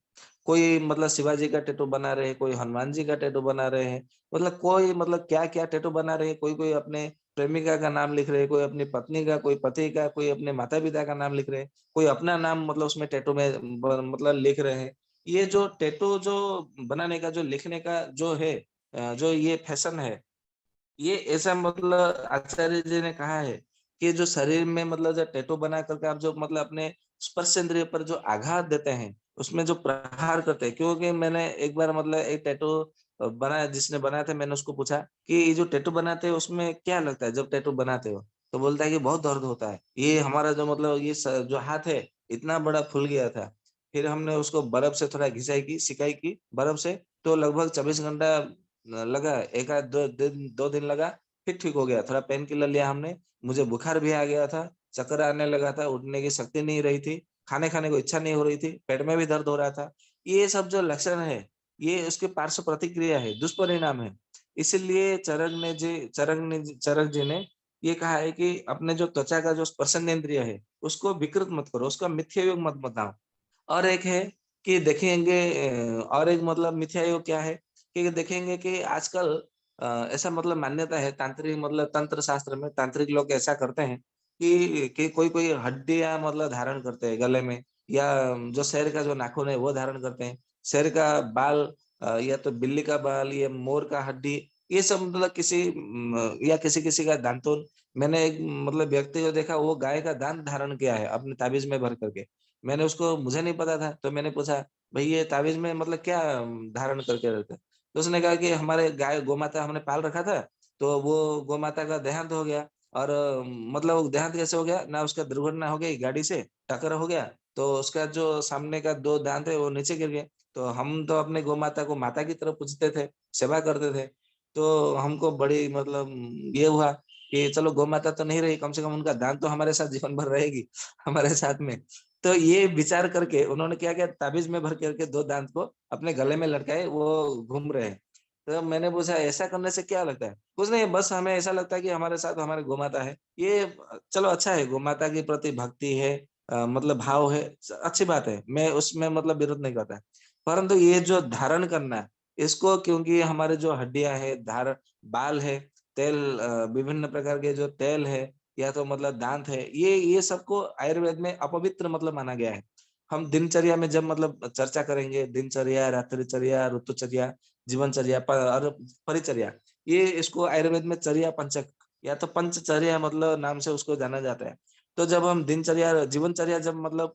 कोई मतलब शिवाजी का टैटू बना रहे हैं, कोई हनुमान जी का टैटू बना रहे हैं, मतलब कोई मतलब क्या क्या टैटू बना रहे हैं। कोई कोई अपने प्रेमिका का नाम लिख रहे हैं, कोई अपनी पत्नी का, कोई पति का, कोई अपने माता पिता का नाम लिख रहे हैं, कोई अपना नाम मतलब उसमें टैटू में मतलब लिख रहे हैं। ये जो टैटू जो बनाने का, जो लिखने का जो है, जो ये फैशन है, ये ऐसा मतलब आचार्य जी ने कहा है कि जो शरीर में मतलब जो टैटू बना करके आप जो मतलब अपने स्पर्श इंद्रिय पर जो आघात देते हैं, उसमें जो प्रहार करते हैं। क्योंकि मैंने एक बार मतलब एक टैटू बनाया, जिसने बनाया था, मैंने उसको पूछा कि ये जो टैटू बनाते हैं उसमें क्या लगता है जब टैटू बनाते हो? तो बोलता है कि बहुत दर्द होता है, ये हमारा जो मतलब ये जो हाथ है इतना बड़ा फूल गया था। फिर हमने उसको बर्फ से थोड़ा घिसाई की, सिकाई की बर्फ से, तो लगभग 24 घंटा लगा, एक आध 2 दिन लगा, फिर ठीक हो गया। थोड़ा पेन किलर लिया हमने, मुझे बुखार भी आ गया था, चक्कर आने लगा था, उठने की शक्ति नहीं रही थी, खाने खाने को इच्छा नहीं हो रही थी, पेट में भी दर्द हो रहा था। ये सब जो लक्षण है, ये उसके पार्श्व प्रतिक्रिया है, दुष्परिणाम है। इसीलिए चरक जी ने ये कहा है कि अपने जो त्वचा का जो स्पर्शेंद्रिय है, उसको विकृत मत करो, उसका मिथ्या योग मत बताओ। और एक है कि देखेंगे और एक मतलब मिथ्या योग क्या है कि देखेंगे कि आजकल ऐसा मतलब मान्यता है तांत्रिक मतलब तंत्र शास्त्र में तांत्रिक लोग ऐसा करते हैं कि कोई-कोई हड्डियाँ मतलब धारण करते हैं गले में या जो शेर का जो नाखून है वो धारण करते हैं। शेर का बाल या तो बिल्ली का बाल, या मोर का हड्डी, ये सब मतलब या किसी-किसी का दांतुन। मैंने एक मतलब व्यक्ति को देखा वो गाय का दांत धारण किया है अपने ताबीज़ में भर करके। मुझे नहीं पता था, तो मैंने पूछा, "भई ये ताबीज़ में मतलब क्या धारण करके रखते हैं?" तो उसने कहा कि हमारे गाय गौ-माता हमने पाल रखा था, तो वो गौ-माता का देहांत हो गया और मतलब वो देहांत कैसे हो गया? ना उसका दुर्घटना हो गई गाड़ी से, टक्कर हो गया, तो उसका जो सामने का 2 दाँत है वो नीचे गिर गए। तो हम तो अपने गौ-माता को माता की तरह पूजते थे, सेवा करते थे। तो हमको बड़ी मतलब ये हुआ कि चलो गौ-माता तो नहीं रही, कम से कम उनका दाँत तो हमारे साथ जीवन भर रहेगी, हमारे साथ में। तो ये विचार करके उन्होंने क्या किया ताबीज़ में भर करके 2 दाँत को अपने गले में लटकाए, वो घूम रहे हैं। तो मैंने पूछा ऐसा करने से क्या लगता है? कुछ नहीं बस हमें ऐसा लगता है कि हमारे साथ हमारी गोमाता है। ये चलो अच्छा है गोमाता के प्रति भक्ति है, मतलब भाव है, अच्छी बात है। मैं उसमें मतलब विरोध नहीं करता। परंतु ये जो धारण करना, इसको क्योंकि हमारे जो हड्डियाँ हैं, बाल है, विभिन्न प्रकार के जो तेल है या तो मतलब दाँत है, ये सबको आयुर्वेद में अपवित्र मतलब माना गया है। हम दिनचर्या में जब मतलब चर्चा करेंगे, दिनचर्या, रात्रिचर्या, ऋतुचर्या, जीवनचर्या और परिचर्या, ये इसको आयुर्वेद में चर्या पंचक या तो पंचचर्या मतलब नाम से उसको जाना जाता है। तो जब हम दिनचर्या, जीवनचर्या जब मतलब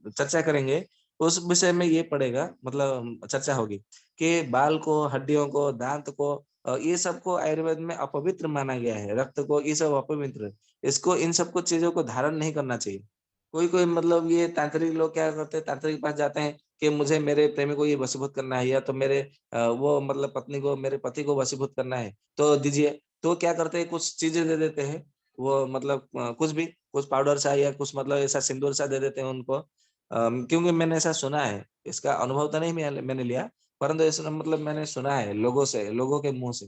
चर्चा करेंगे, उस विषय में ये पड़ेगा मतलब चर्चा होगी कि बाल को, हड्डियों को, दाँत को ये सबको आयुर्वेद में अपवित्र माना गया है, रक्त को ये सब अपवित्र है। इसको इन सबको चीज़ों को धारण नहीं करना चाहिए। कोई-कोई मतलब ये तांत्रिक लोग क्या करते हैं, तांत्रिक के पास जाते हैं कि मुझे मेरे प्रेमी को ये वशीभूत करना है या तो मेरे वो मतलब पत्नी को मेरे पति को वशीभूत करना है, तो दीजिए। तो क्या करते हैं कुछ चीज़ें दे देते हैं, वो मतलब कुछ भी, कुछ पाउडर सा या कुछ मतलब ऐसा सिंदूर सा दे देते हैं उनको। क्योंकि मैंने ऐसा सुना है, इसका अनुभव तो नहीं मैंने लिया, परंतु ऐसा मतलब मैंने सुना है लोगों से, लोगों के मुँह से।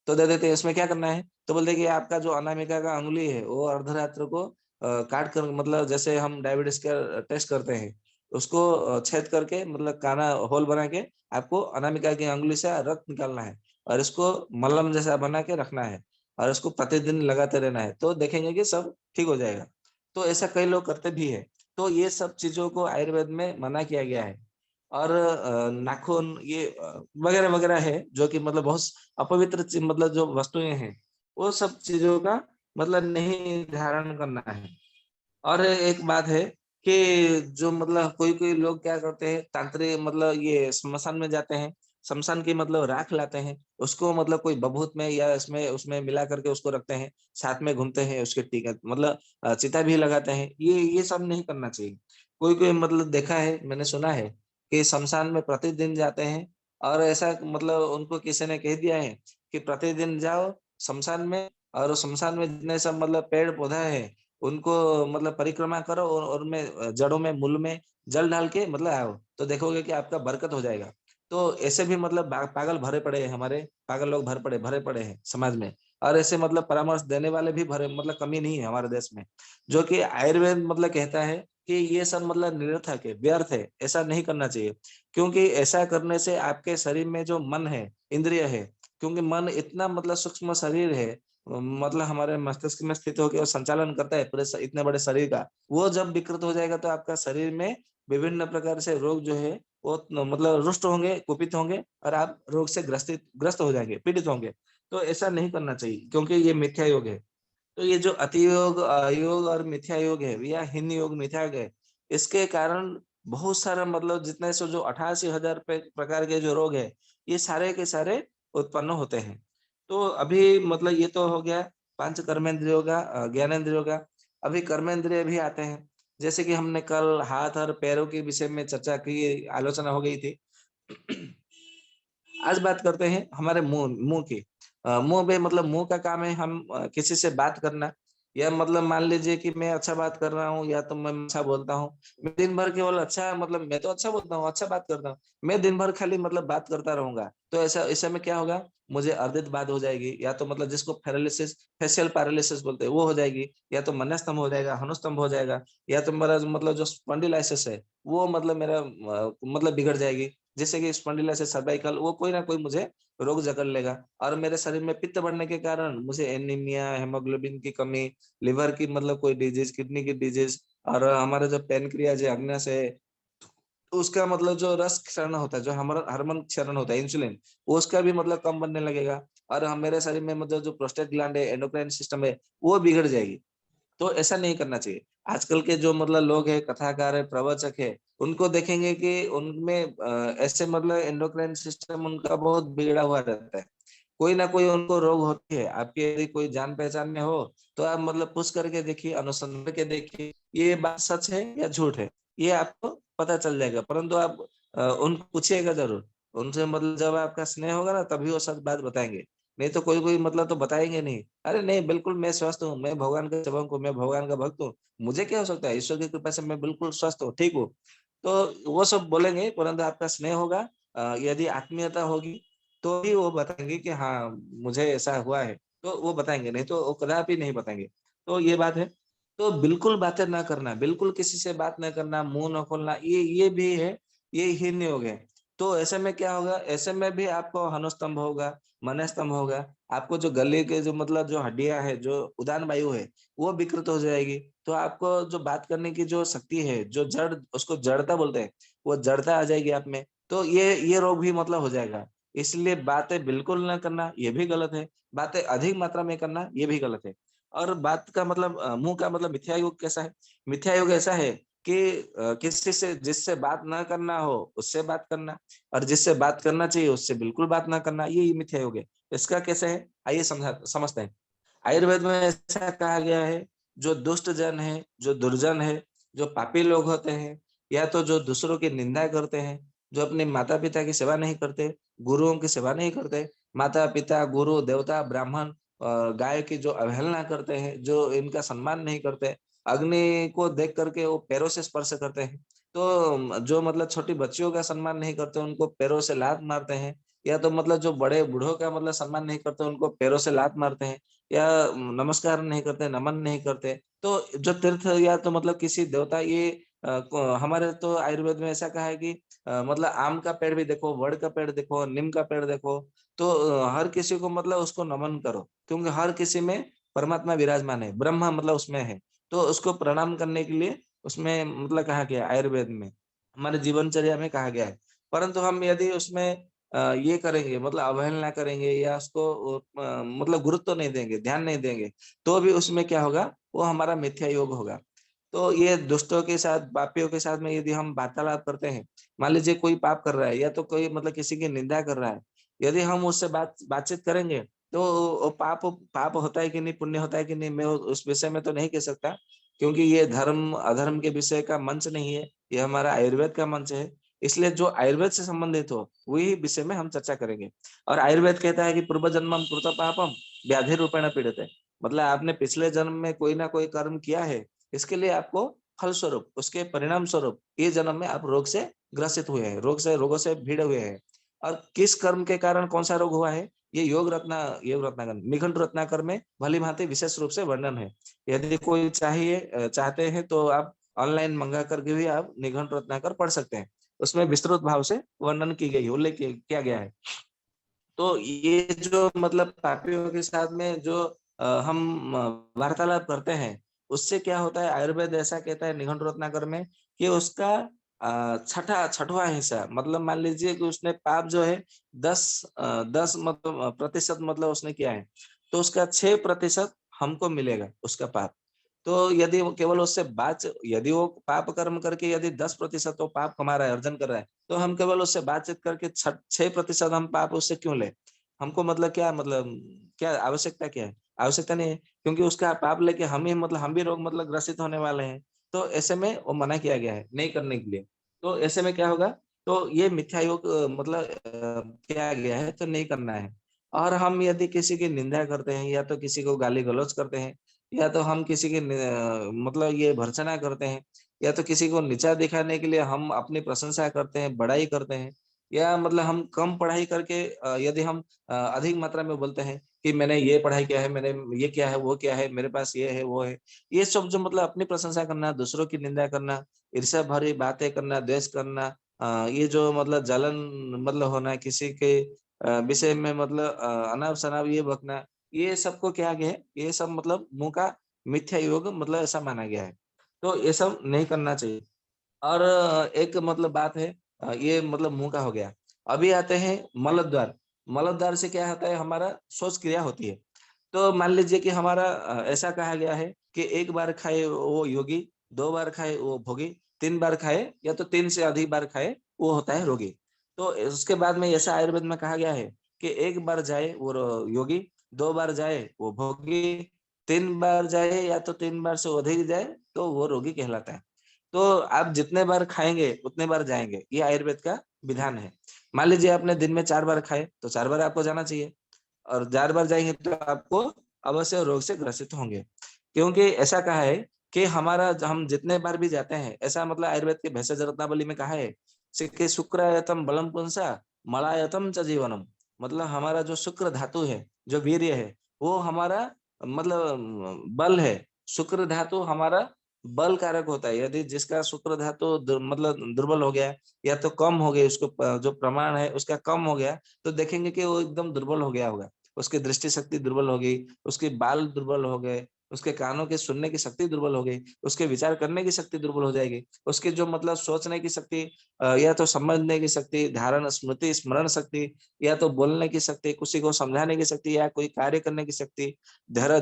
तो दे देते हैं, इसमें क्या करना है? तो बोलते हैं कि आपका जो अनामिका का अंगुली है, वो अर्धरात्र को काट कर मतलब जैसे हम डायबिटीज़ का टेस्ट करते हैं, उसको छेद करके मतलब काना होल बना के आपको अनामिका की अंगुली से रक्त निकालना है और इसको मलहम जैसा बना के रखना है और इसको प्रतिदिन लगाते रहना है, तो देखेंगे कि सब ठीक हो जाएगा। तो ऐसा कई लोग करते भी हैं। तो ये सब चीज़ों को आयुर्वेद में मना किया गया है और नाखून ये वगैरह-वगैरह है जो कि मतलब बहुत अपवित्र मतलब जो वस्तुएँ हैं, वो सब चीज़ों का मतलब नहीं धारण करना है। और एक बात है कि जो मतलब कोई-कोई लोग क्या करते हैं तांत्रिक मतलब ये श्मशान में जाते हैं, श्मशान की मतलब राख लाते हैं, उसको मतलब कोई बभूत में या इसमें उसमें मिला करके उसको रखते हैं, साथ में घूमते हैं उसके टीका मतलब चिता भी लगाते हैं, ये सब नहीं करना चाहिए। कोई-कोई मतलब देखा है, मैंने सुना है कि श्मशान में प्रतिदिन जाते हैं और ऐसा मतलब उनको किसी ने कह दिया है कि प्रतिदिन जाओ श्मशान में और श्मशान में जितने सब मतलब पेड़-पौधा है उनको मतलब परिक्रमा करो और उनमें जड़ों में, मूल में जल डाल के मतलब आओ, तो देखोगे कि आपका बरकत हो जाएगा। तो ऐसे भी मतलब पागल भरे पड़े हैं हमारे, पागल लोग भरे पड़े हैं समाज में और ऐसे मतलब परामर्श देने वाले भी भरे मतलब कमी नहीं है हमारे देश में। जो कि आयुर्वेद मतलब कहता है कि ये सब मतलब निरर्थक है, व्यर्थ है, ऐसा नहीं करना चाहिए। क्योंकि ऐसा करने से आपके शरीर में जो मन है, इंद्रिय है, क्योंकि मन इतना मतलब सूक्ष्म शरीर है, मतलब हमारे मस्तिष्क में स्थित होके वो संचालन करता है पूरे इतने बड़े शरीर का। वो जब विकृत हो जाएगा तो आपका शरीर में विभिन्न प्रकार से रोग जो है वो मतलब रुष्ट होंगे, कुपित होंगे और आप रोग से ग्रस्त हो जाएँगे, पीड़ित होंगे। तो ऐसा नहीं करना चाहिए क्योंकि ये मिथ्या योग है। तो ये जो अति योग, अयोग और मिथ्या योग है या हीन योग, मिथ्या योग है, इसके कारण बहुत सारा मतलब जितने से जो 88,000 प्रकार के जो रोग है, ये सारे के सारे उत्पन्न होते हैं। तो अभी मतलब ये तो हो गया 5 कर्मेंद्रियों का, ज्ञानेंद्रियों का। अभी कर्मेंद्रिय भी आते हैं। जैसे कि हमने कल हाथ और पैरों के विषय में चर्चा की, आलोचना हो गई थी। आज बात करते हैं हमारे मुँह मुँह की। मुँह में मतलब मुँह का काम है हम किसी से बात करना। या मतलब मान लीजिए कि मैं अच्छा बात कर रहा हूँ या तो मैं अच्छा बोलता हूँ, मैं दिन भर केवल अच्छा मतलब मैं तो अच्छा बोलता हूँ, अच्छा बात करता हूँ, मैं दिन भर खाली मतलब बात करता रहूंगा, तो ऐसा इस समय क्या होगा, मुझे अर्धित बात हो जाएगी, या तो मतलब जिसको पैरालिसिस, फेशियल पैरालिसिस बोलते हैं वो हो जाएगी, या तो मनस्तंभ हो जाएगा, हनुस्तंभ हो जाएगा, या तो मेरा मतलब जो स्पॉन्डिलाइसिस है वो मतलब मेरा मतलब बिगड़ जाएगी, जैसे कि स्पॉन्डिलाइसिस सर्वाइकल, वो कोई ना कोई मुझे रोग जकड़ लेगा। और मेरे शरीर में पित्त बढ़ने के कारण मुझे एनीमिया, हेमोग्लोबिन की कमी, लिवर की मतलब कोई डिजीज, किडनी की डिजीज, और हमारा जो पेनक्रियाज है, अग्नस है, तो उसका मतलब जो रस क्षरण होता है, जो हमारा हार्मोन क्षरण होता है इंसुलिन, वो उसका भी मतलब कम बनने लगेगा। और हम मेरे शरीर में मतलब जो प्रोस्टेट ग्लैंड है, एंडोक्राइन सिस्टम है, वो बिगड़ जाएगी। तो ऐसा नहीं करना चाहिए। आजकल के जो मतलब लोग हैं, कथाकार है, प्रवचक है, उनको देखेंगे कि उनमें ऐसे मतलब एंडोक्राइन सिस्टम उनका बहुत बिगड़ा हुआ रहता है। कोई ना कोई उनको रोग होती है। आपकी यदि कोई जान पहचान में हो, तो आप मतलब पूछ करके देखिए, अनुसंधान करके देखिए, ये बात सच है या झूठ है, ये आपको पता चल जाएगा। परंतु आप उनको पूछिएगा जरूर। उनसे मतलब जब आपका स्नेह होगा ना, तभी वो सच बात बताएंगे। नहीं तो कोई कोई मतलब तो बताएंगे नहीं। अरे नहीं, बिल्कुल मैं स्वस्थ हूँ, मैं भगवान का सेवक हूँ, मैं भगवान का भक्त हूँ, मुझे क्या हो सकता है, ईश्वर की कृपा से मैं बिल्कुल स्वस्थ हूँ, ठीक हूँ। तो वो सब बोलेंगे, परंतु आपका स्नेह होगा, यदि आत्मीयता होगी, तो ही वो बताएंगे कि हाँ मुझे ऐसा हुआ है, तो वो बताएंगे, नहीं तो वो कदापि नहीं बताएंगे। तो ये बात है। तो बिल्कुल बातें ना करना, बिल्कुल किसी से बात ना करना, मुंह न खोलना, ये भी है, ये हीन योग है। तो ऐसे में क्या होगा, ऐसे में भी आपको हनुस्तंभ होगा, मनस्तंभ होगा, आपको जो गले के जो मतलब जो हड्डियां है, जो उदान वायु है, वो विकृत हो जाएगी। तो आपको जो बात करने की जो शक्ति है, जो जड़, उसको जड़ता बोलते हैं, वो जड़ता आ जाएगी आप में। तो ये रोग भी मतलब हो जाएगा। इसलिए बातें बिल्कुल ना करना, ये भी गलत है। बातें अधिक मात्रा में करना, ये भी गलत है। और बात का मतलब मुंह का मतलब मिथ्या योग कैसा है? मिथ्या योग ऐसा है कि किसी से जिससे बात ना करना हो उससे बात करना, और जिससे बात करना चाहिए उससे बिल्कुल बात ना करना, ये मिथ्या योग है। इसका कैसे है, आइए समझते हैं। आयुर्वेद में ऐसा कहा गया है, जो दुष्ट जन है, जो दुर्जन है, जो पापी लोग होते हैं, या तो जो दूसरों की निंदा करते हैं, जो अपने माता पिता की सेवा नहीं करते, गुरुओं की सेवा नहीं करते, माता पिता, गुरु, देवता, ब्राह्मण, गाय की जो अवहेलना करते हैं, जो इनका सम्मान नहीं करते, अग्नि को देख करके वो पैरों से स्पर्श करते हैं, तो जो मतलब छोटी बच्चियों का सम्मान नहीं करते, उनको पैरों से लात मारते हैं, या तो मतलब जो बड़े बूढ़ों का मतलब सम्मान नहीं करते, उनको पैरों से लात मारते हैं, या नमस्कार नहीं करते, नमन नहीं करते। तो जो तीर्थ या तो मतलब किसी देवता, ये हमारे तो आयुर्वेद में ऐसा कहा है कि मतलब आम का पेड़ भी देखो, वड़ का पेड़ देखो, नीम का पेड़ देखो, तो हर किसी को मतलब उसको नमन करो, क्योंकि हर किसी में परमात्मा विराजमान है, ब्रह्मा मतलब उसमें है। तो उसको प्रणाम करने के लिए उसमें मतलब कहा गया है, आयुर्वेद में, हमारे जीवनचर्या में कहा गया है। परंतु हम यदि उसमें ये करेंगे, मतलब अवहेलना करेंगे, या उसको मतलब गुरुत्व तो नहीं देंगे, ध्यान नहीं देंगे, तो भी उसमें क्या होगा, वो हमारा मिथ्या योग होगा। तो ये दुष्टों के साथ, पापियों के साथ में यदि हम वार्तालाप करते हैं, मान लीजिए कोई पाप कर रहा है, या तो कोई मतलब किसी की निंदा कर रहा है, यदि हम उससे बातचीत करेंगे, तो वो पाप पाप होता है कि नहीं, पुण्य होता है कि नहीं, मैं उस विषय में तो नहीं कह सकता, क्योंकि ये धर्म अधर्म के विषय का मंच नहीं है, ये हमारा आयुर्वेद का मंच है। इसलिए जो आयुर्वेद से संबंधित हो वही विषय में हम चर्चा करेंगे। और आयुर्वेद कहता है कि पूर्व जन्मम कृत पापम व्याधि रूपेण पीड़ित है, मतलब आपने पिछले जन्म में कोई ना कोई कर्म किया है, इसके लिए आपको फल स्वरूप, उसके परिणाम स्वरूप ये जन्म में आप रोग से ग्रसित हुए हैं, रोगों से भिड़े हुए हैं। और किस कर्म के कारण कौन सा रोग हुआ है, ये योग रत्नाकर, निघंटु रत्नाकर में भली भांति विशेष रूप से वर्णन है। यदि कोई चाहते हैं तो आप ऑनलाइन मंगा करके भी आप निघंटु रत्नाकर पढ़ सकते हैं। उसमें विस्तृत भाव से वर्णन की गई, उल्लेख किया गया है। तो ये जो मतलब पापियों के साथ में जो हम वार्तालाप करते हैं, उससे क्या होता है, आयुर्वेद ऐसा कहता है निघंटु रत्नाकर में, कि उसका छठवां हिस्सा, मतलब मान लीजिए कि उसने पाप जो है 10 मतलब प्रतिशत मतलब उसने किया है, तो उसका 6% हमको मिलेगा उसका पाप। तो यदि वो केवल उससे बात, यदि वो पाप कर्म करके यदि 10% वो पाप कमा रहा है, अर्जन कर रहा है, तो हम केवल उससे बातचीत करके 6% हम पाप उससे क्यों ले? हमको मतलब क्या, मतलब क्या आवश्यकता क्या है? आवश्यकता नहीं है, क्योंकि उसका पाप लेके हम ही मतलब हम भी रोग मतलब ग्रसित होने वाले हैं। तो ऐसे में वो मना किया गया है नहीं करने के लिए। तो ऐसे में क्या होगा, तो ये मिथ्या योग मतलब किया गया है, तो नहीं करना है। और हम यदि किसी की निंदा करते हैं, या तो किसी को गाली गलौज करते हैं, या तो हम किसी की मतलब ये भर्त्सना करते हैं, या तो किसी को नीचा दिखाने के लिए हम अपनी प्रशंसा करते हैं, बड़ाई करते हैं, या मतलब हम कम पढ़ाई करके यदि हम अधिक मात्रा में बोलते हैं कि मैंने ये पढ़ाई किया है, मैंने ये किया है, वो किया है, मेरे पास ये है, वो है। ये सब जो मतलब अपनी प्रशंसा करना, दूसरों की निंदा करना, ईर्ष्या भरी बातें करना, द्वेष करना, ये जो मतलब जलन मतलब होना, किसी के विषय में मतलब अनाप-शनाप ये बकना, ये सबको क्या गया है, ये सब मतलब मुँह का मिथ्या योग मतलब ऐसा माना गया है। तो ये सब नहीं करना चाहिए। और एक मतलब बात है, ये मतलब मुँह का हो गया। अभी आते हैं मलद्वार। मलद्वार से क्या होता है, हमारा शौच क्रिया होती है। तो मान लीजिए कि हमारा ऐसा कहा गया है कि 1 बार खाए वो योगी, 2 बार खाए वो भोगी, 3 बार खाए या तो 3 से अधिक बार खाए वो होता है रोगी। तो उसके बाद में ऐसा आयुर्वेद में कहा गया है कि 1 बार जाए वो योगी, 2 बार जाए वो भोगी, 3 बार जाए या तो 3 बार से अधिक जाए तो वो रोगी कहलाता है। तो आप जितने बार खाएँगे, उतने बार जाएँगे, ये आयुर्वेद का विधान है। मान लीजिए आपने दिन में 4 बार खाए, तो 4 बार आपको जाना चाहिए। और 4 बार जाएँगे तो आपको अवश्य रोग से ग्रसित होंगे। क्योंकि ऐसा कहा है कि हमारा हम जितने बार भी जाते हैं, ऐसा मतलब आयुर्वेद के भेषज रत्नावली में कहा है कि शुक्रायतम बलम पुंसा, मलायतम च जीवनम। मतलब हमारा जो शुक्र धातु है, जो वीर्य है, वो हमारा मतलब बल है। शुक्र धातु हमारा बल कारक होता है। यदि जिसका शुक्र धातु मतलब दुर्बल हो गया या तो कम हो गई, उसको जो प्रमाण है उसका कम हो गया, तो देखेंगे कि वो एकदम दुर्बल हो गया होगा। उसकी दृष्टि शक्ति दुर्बल हो गई, उसके बाल दुर्बल हो गए, उसके कानों के सुनने की शक्ति दुर्बल हो गई, उसके विचार करने की शक्ति दुर्बल हो जाएगी। उसकी जो मतलब सोचने की शक्ति, या तो समझने की शक्ति, धारण स्मृति, स्मरण शक्ति, या तो बोलने की शक्ति, किसी को समझाने की शक्ति, या कोई कार्य करने की शक्ति, धैर्य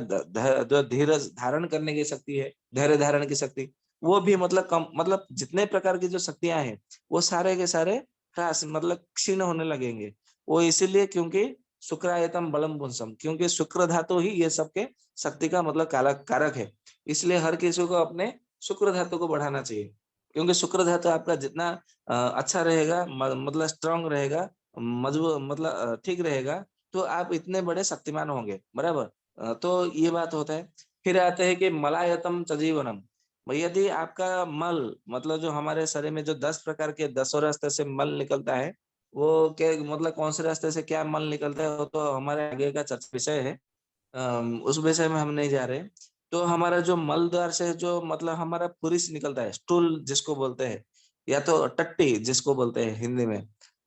जो धीरज धारण करने की शक्ति है, धैर्य धारण की शक्ति, वो भी मतलब कम, मतलब जितने प्रकार की जो शक्तियाँ हैं, वो सारे के सारे ह्रास मतलब क्षीण होने लगेंगे। वो इसीलिए क्योंकि शुक्रायतम बलम पुंसम, क्योंकि शुक्र धातु ही ये सबके शक्ति का मतलब कारक कारक है। इसलिए हर किसी को अपने शुक्र धातु को बढ़ाना चाहिए। क्योंकि शुक्र धातु आपका जितना अच्छा रहेगा, मतलब स्ट्रांग रहेगा, मजबूत मतलब ठीक रहेगा, तो आप इतने बड़े शक्तिमान होंगे, बराबर? तो ये बात होता है। फिर आते हैं कि मलायतम च जीवनम। यदि आपका मल मतलब जो हमारे शरीर में जो 10 प्रकार के 10 रास्ते से मल निकलता है, वो क्या मतलब कौन से रास्ते से क्या मल निकलता है, वो तो हमारे आगे का चर्चा विषय है। उस विषय में हम नहीं जा रहे। तो हमारा जो मल द्वार से जो मतलब हमारा पुरुष निकलता है, स्टूल जिसको बोलते हैं, या तो टट्टी जिसको बोलते हैं हिंदी में,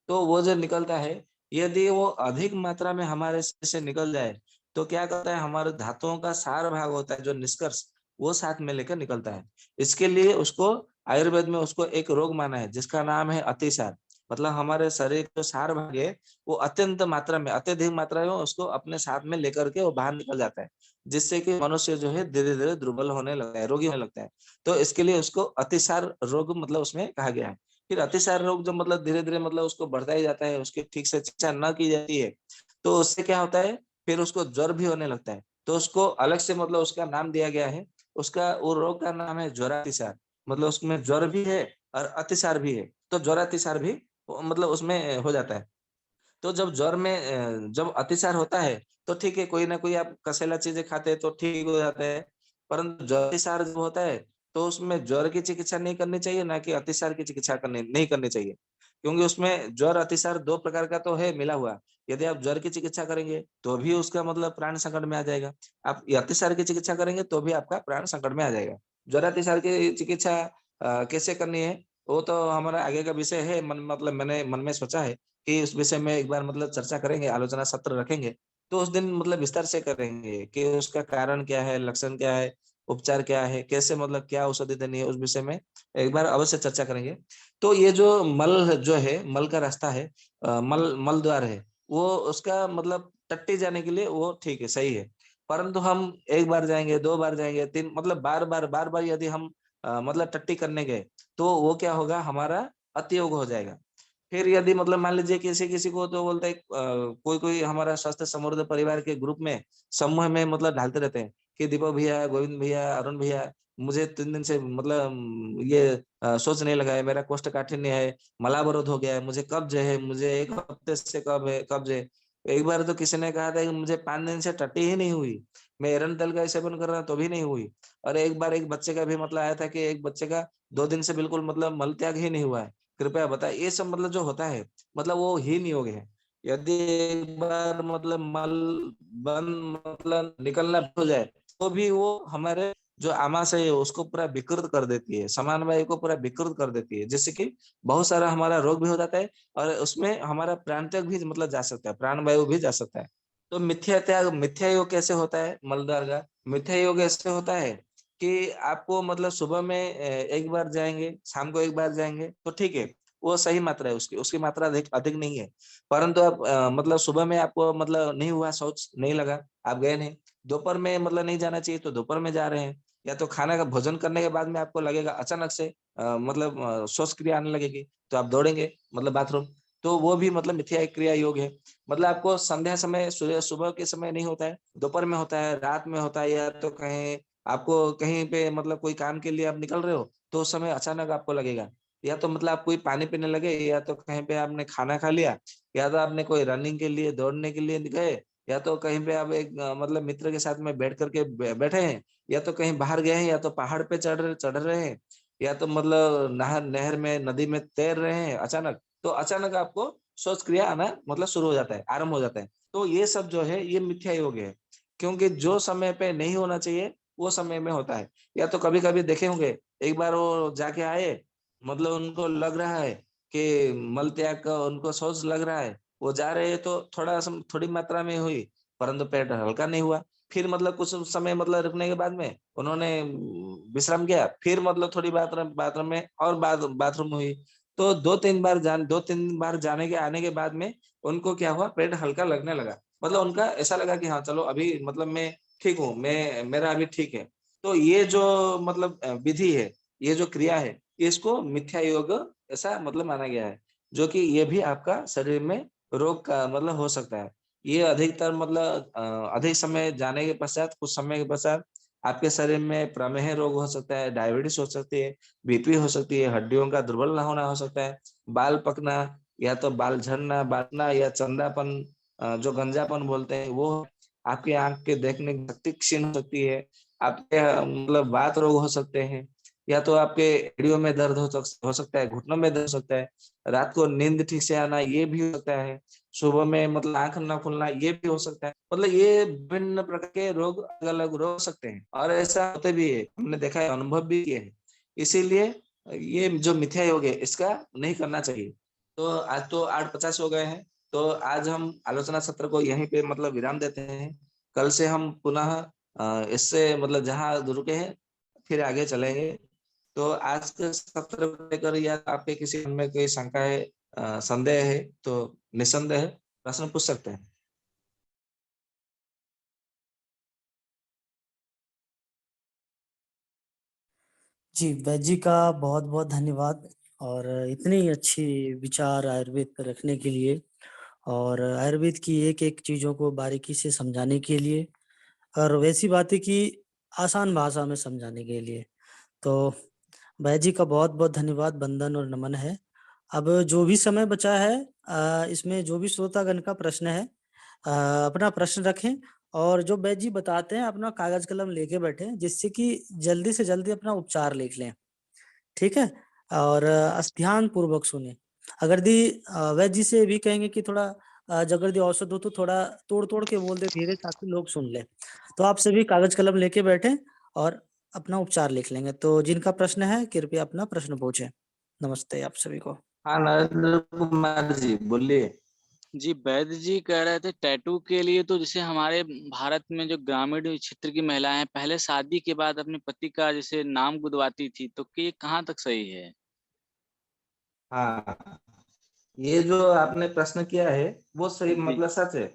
तो वो जो निकलता है, यदि वो अधिक मात्रा में हमारे शरीर से निकल जाए, तो क्या करता है, हमारे धातुओं का सार भाग होता है जो निष्कर्ष, वो साथ में लेकर निकलता है। इसके लिए उसको आयुर्वेद में उसको एक रोग माना है जिसका नाम है अतिसार। मतलब हमारे शरीर का सार भाग है, वो अत्यंत मात्रा में, अत्यधिक मात्रा में उसको अपने साथ में लेकर के वो बाहर निकल जाता है, जिससे कि मनुष्य जो है धीरे-धीरे दुर्बल होने लगता है, रोगी होने लगता है। तो इसके लिए उसको अतिसार रोग मतलब उसमें कहा गया है। फिर अतिसार रोग जो मतलब धीरे-धीरे मतलब उसको बढ़ता ही जाता है, उसकी ठीक से चिकित्सा न की जाती है, तो उससे क्या होता है, फिर उसको ज्वर भी होने लगता है। तो उसको अलग से मतलब उसका नाम दिया गया है, उसका वो रोग का नाम है ज्वरातिसार। मतलब उसमें ज्वर भी है और अतिसार भी है, तो ज्वरातिसार भी मतलब उसमें हो जाता है। तो जब ज्वर में जब अतिसार होता है, तो ठीक है, कोई ना कोई आप कसेला चीज़ें खाते हैं तो ठीक हो जाता है। परंतु ज्वर अतिसार जब होता है, तो उसमें ज्वर की चिकित्सा नहीं करनी चाहिए, ना कि अतिसार की चिकित्सा करनी नहीं करनी चाहिए। क्योंकि उसमें ज्वर, अतिसार 2 प्रकार का तो है मिला हुआ। यदि आप ज्वर की चिकित्सा करेंगे, तो भी उसका मतलब प्राण संकट में आ जाएगा। आप ये अतिसार की चिकित्सा करेंगे, तो भी आपका प्राण संकट में आ जाएगा। ज्वर, अतिसार की चिकित्सा कैसे करनी है, वो तो हमारा आगे का विषय है। मन मतलब मैंने मन में सोचा है कि उस विषय में एक बार मतलब चर्चा करेंगे, आलोचना सत्र रखेंगे, तो उस दिन मतलब विस्तार से करेंगे कि उसका कारण क्या है, लक्षण क्या है, उपचार क्या है, कैसे मतलब क्या औषधि देनी है, उस विषय में एक बार अवश्य चर्चा करेंगे। तो ये जो मल जो है, मल का रास्ता है, मल द्वार है, वो उसका मतलब टट्टी जाने के लिए वो ठीक है, सही है। परंतु हम 1 बार जाएँगे, 2 बार जाएँगे, 3 मतलब बार-बार यदि हम मतलब टट्टी करने गए, तो वो क्या होगा, हमारा अतियोग हो जाएगा। फिर यदि मतलब मान लीजिए किसी-किसी को तो बोलते हैं, कोई-कोई हमारा स्वस्थ समृद्ध परिवार के ग्रुप में, समूह में मतलब ढालते रहते हैं कि दीपक भैया, गोविंद भैया, अरुण भैया, मुझे 3 दिन से मतलब ये शौच नहीं लगा है, मेरा कोष्ठकाठिन्य है, मलावरोध हो गया है, मुझे कब्ज़ है, मुझे 1 हफ्ते से कब्ज़ है। एक बार तो किसी ने कहा था कि मुझे 5 दिन से टट्टी ही नहीं हुई। मैं एरंड तेल का ही सेवन कर रहा तो भी नहीं हुई। और एक बार एक बच्चे का भी मतलब आया था कि एक बच्चे का 2 दिन से बिल्कुल मतलब मल त्याग ही नहीं हुआ है। कृपया बताएं, ये सब मतलब जो होता है मतलब वो हीन योग है। यदि एक बार मतलब मल बंद मतलब निकलना हो जाए तो भी वो हमारे जो आमाशय है उसको पूरा विकृत कर देती है, समान वायु को पूरा विकृत कर देती है, जिससे कि बहुत सारा हमारा रोग भी हो जाता है और उसमें हमारा प्राण त्याग भी मतलब जा सकता है, प्राण वायु भी जा सकता है। तो मिथ्या त्याग, मिथ्या योग कैसे होता है मलदार का? मिथ्या योग ऐसे होता है कि आपको मतलब सुबह में एक बार जाएंगे, शाम को एक बार जाएंगे तो ठीक है, वो सही मात्रा है, उसकी उसकी मात्रा अधिक अधिक नहीं है। परंतु आप मतलब सुबह में आपको मतलब नहीं हुआ, शौच नहीं लगा, आप गए नहीं, दोपहर में मतलब नहीं जाना चाहिए तो दोपहर में जा रहे हैं, या तो खाना का भोजन करने के बाद में आपको लगेगा अचानक से मतलब शौच क्रिया आने लगेगी तो आप दौड़ेंगे मतलब बाथरूम, तो वो भी मतलब मिथ्या क्रिया योग है। मतलब आपको संध्या समय, सुबह के समय नहीं होता है, दोपहर में होता है, रात में होता है, या तो कहीं आपको कहीं पे मतलब कोई काम के लिए आप निकल रहे हो तो उस समय अचानक आपको लगेगा, या तो मतलब आप कोई पानी पीने लगे, या तो कहीं पे आपने खाना खा लिया, या तो आपने कोई रनिंग के लिए दौड़ने के लिए गए, या तो कहीं पे आप एक मतलब मित्र के साथ में बैठ करके बैठे हैं, या तो कहीं बाहर गए हैं, या तो पहाड़ पे चढ़ रहे हैं, या तो मतलब नहर नहर में नदी में तैर रहे हैं अचानक, तो अचानक आपको शौच क्रिया आना मतलब शुरू हो जाता है, आरंभ हो जाता है। तो ये सब जो है ये मिथ्या योग है, क्योंकि जो समय पे नहीं होना चाहिए वो समय में होता है। या तो कभी कभी देखे होंगे, एक बार वो जाके आए, मतलब उनको लग रहा है कि मल त्याग का उनको शौच लग रहा है, वो जा रहे हैं तो थोड़ी मात्रा में हुई, परंतु पेट हल्का नहीं हुआ। फिर मतलब कुछ समय मतलब रुकने के बाद में उन्होंने विश्राम किया, फिर मतलब थोड़ी बाथरूम बाथरूम में और बाथरूम हुई, तो 2-3 बार जाने के आने के बाद में उनको क्या हुआ, पेट हल्का लगने लगा, मतलब उनका ऐसा लगा कि हाँ चलो अभी मतलब मैं ठीक हूँ, मैं मेरा अभी ठीक है। तो ये जो मतलब विधि है, ये जो क्रिया है, इसको मिथ्या योग ऐसा मतलब माना गया है, जो कि ये भी आपका शरीर में रोग का मतलब हो सकता है। ये अधिकतर मतलब अधिक समय जाने के पश्चात, कुछ समय के पश्चात आपके शरीर में प्रमेह रोग हो सकता है, डायबिटीज हो सकती है, बीपी हो सकती है, हड्डियों का दुर्बल ना होना हो सकता है, बाल पकना, या तो बाल झड़ना, बांटना, या चंदापन, जो गंजापन बोलते हैं वो, आपकी आंख के देखने की शक्ति क्षीण हो सकती है, आपके मतलब वात रोग हो सकते हैं, या तो आपके एड़ियों में दर्द हो सकता है, घुटनों में दर्द हो सकता है, रात को नींद ठीक से आना ये भी हो सकता है, सुबह में मतलब आंख ना खुलना ये भी हो सकता है। मतलब ये विभिन्न प्रकार के रोग अलग अलग रोग हो सकते हैं और ऐसा होते भी है, हमने देखा है, अनुभव भी किए हैं। इसीलिए ये जो मिथ्या योग है इसका नहीं करना चाहिए। तो आज तो 8:50 हो गए हैं, तो आज हम आलोचना सत्र को यहीं पे मतलब विराम देते हैं। कल से हम पुनः इससे मतलब जहाँ रुके हैं फिर आगे चलेंगे। तो आज के सत्र को लेकर या आपके किसी मन में कोई शंका है, संदेह है, तो निसंदेह प्रश्न पूछ सकते हैं। जी, वैद्य जी का बहुत बहुत धन्यवाद। और इतनी अच्छी विचार आयुर्वेद पर रखने के लिए, और आयुर्वेद की एक एक चीज़ों को बारीकी से समझाने के लिए, और वैसी बातें कि आसान भाषा में समझाने के लिए। तो वैद्य जी का बहुत बहुत धन्यवाद, वंदन और नमन है। अब जो भी समय बचा है, इसमें जो भी श्रोतागण का प्रश्न है, अपना प्रश्न रखें, और जो वैद्य जी बताते हैं अपना कागज कलम लेके बैठे, जिससे कि जल्दी से जल्दी अपना उपचार लिख लें। ठीक है? और ध्यान पूर्वक सुने। अगर वैद्य जी से भी कहेंगे कि थोड़ा जगरदी औषध हो तो थोड़ा तोड़ तोड़ के बोल दे धीरे, ताकि लोग सुन ले। तो आप सभी कागज कलम लेके बैठे और अपना उपचार लिख लेंगे। तो जिनका प्रश्न है कृपया अपना प्रश्न पूछे। नमस्ते आप सभी को। हाँ, नरेंद्र कुमार जी बोलिए। जी, वैद्य जी कह रहे थे टैटू के लिए, तो जैसे हमारे भारत में जो ग्रामीण क्षेत्र की महिलाएं हैं, पहले शादी के बाद अपने पति का जैसे नाम गुदवाती थी, तो कि ये कहाँ तक सही है? हाँ, ये जो आपने प्रश्न किया है वो सही जी मतलब सच है।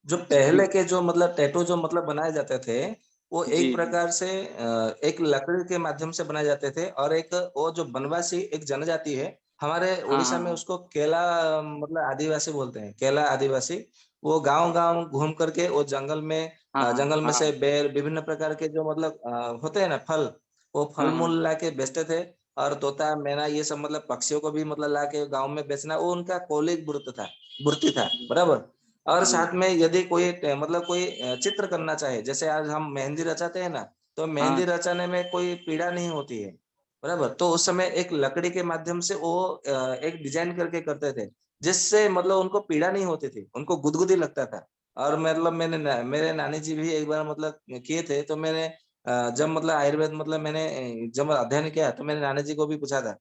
जो जी पहले के जो मतलब टैटू जो मतलब बनाए जाते थे वो जी एक जी। प्रकार से एक लकड़ी के माध्यम से बनाए जाते थे, और एक वो जो बनवासी एक जनजाति है हमारे हाँ उड़ीसा में, हाँ उसको केला मतलब आदिवासी बोलते हैं, केला आदिवासी। वो गांव गांव घूम करके वो जंगल में हाँ हाँ जंगल में हाँ से बेर विभिन्न प्रकार के जो मतलब होते हैं ना फल, वो फल हाँ हाँ मूल ला के बेचते थे। और तोता मैना ये सब मतलब पक्षियों को भी मतलब ला के गाँव में बेचना, वो उनका कौलिक वृत्ति था, बराबर। और जी। साथ में यदि कोई मतलब कोई चित्र करना चाहे, जैसे आज हम मेहंदी रचाते हैं ना, तो हाँ, मेहंदी रचाने में कोई पीड़ा नहीं होती है, बराबर? तो उस समय एक लकड़ी के माध्यम से वो एक डिजाइन करके करते थे, जिससे मतलब उनको पीड़ा नहीं होती थी, उनको गुदगुदी लगता था। और मतलब मेरे नानी जी भी एक बार मतलब किए थे, तो मैंने जब मतलब आयुर्वेद मतलब मैंने जब अध्ययन किया, तो मैंने नानी जी को भी पूछा था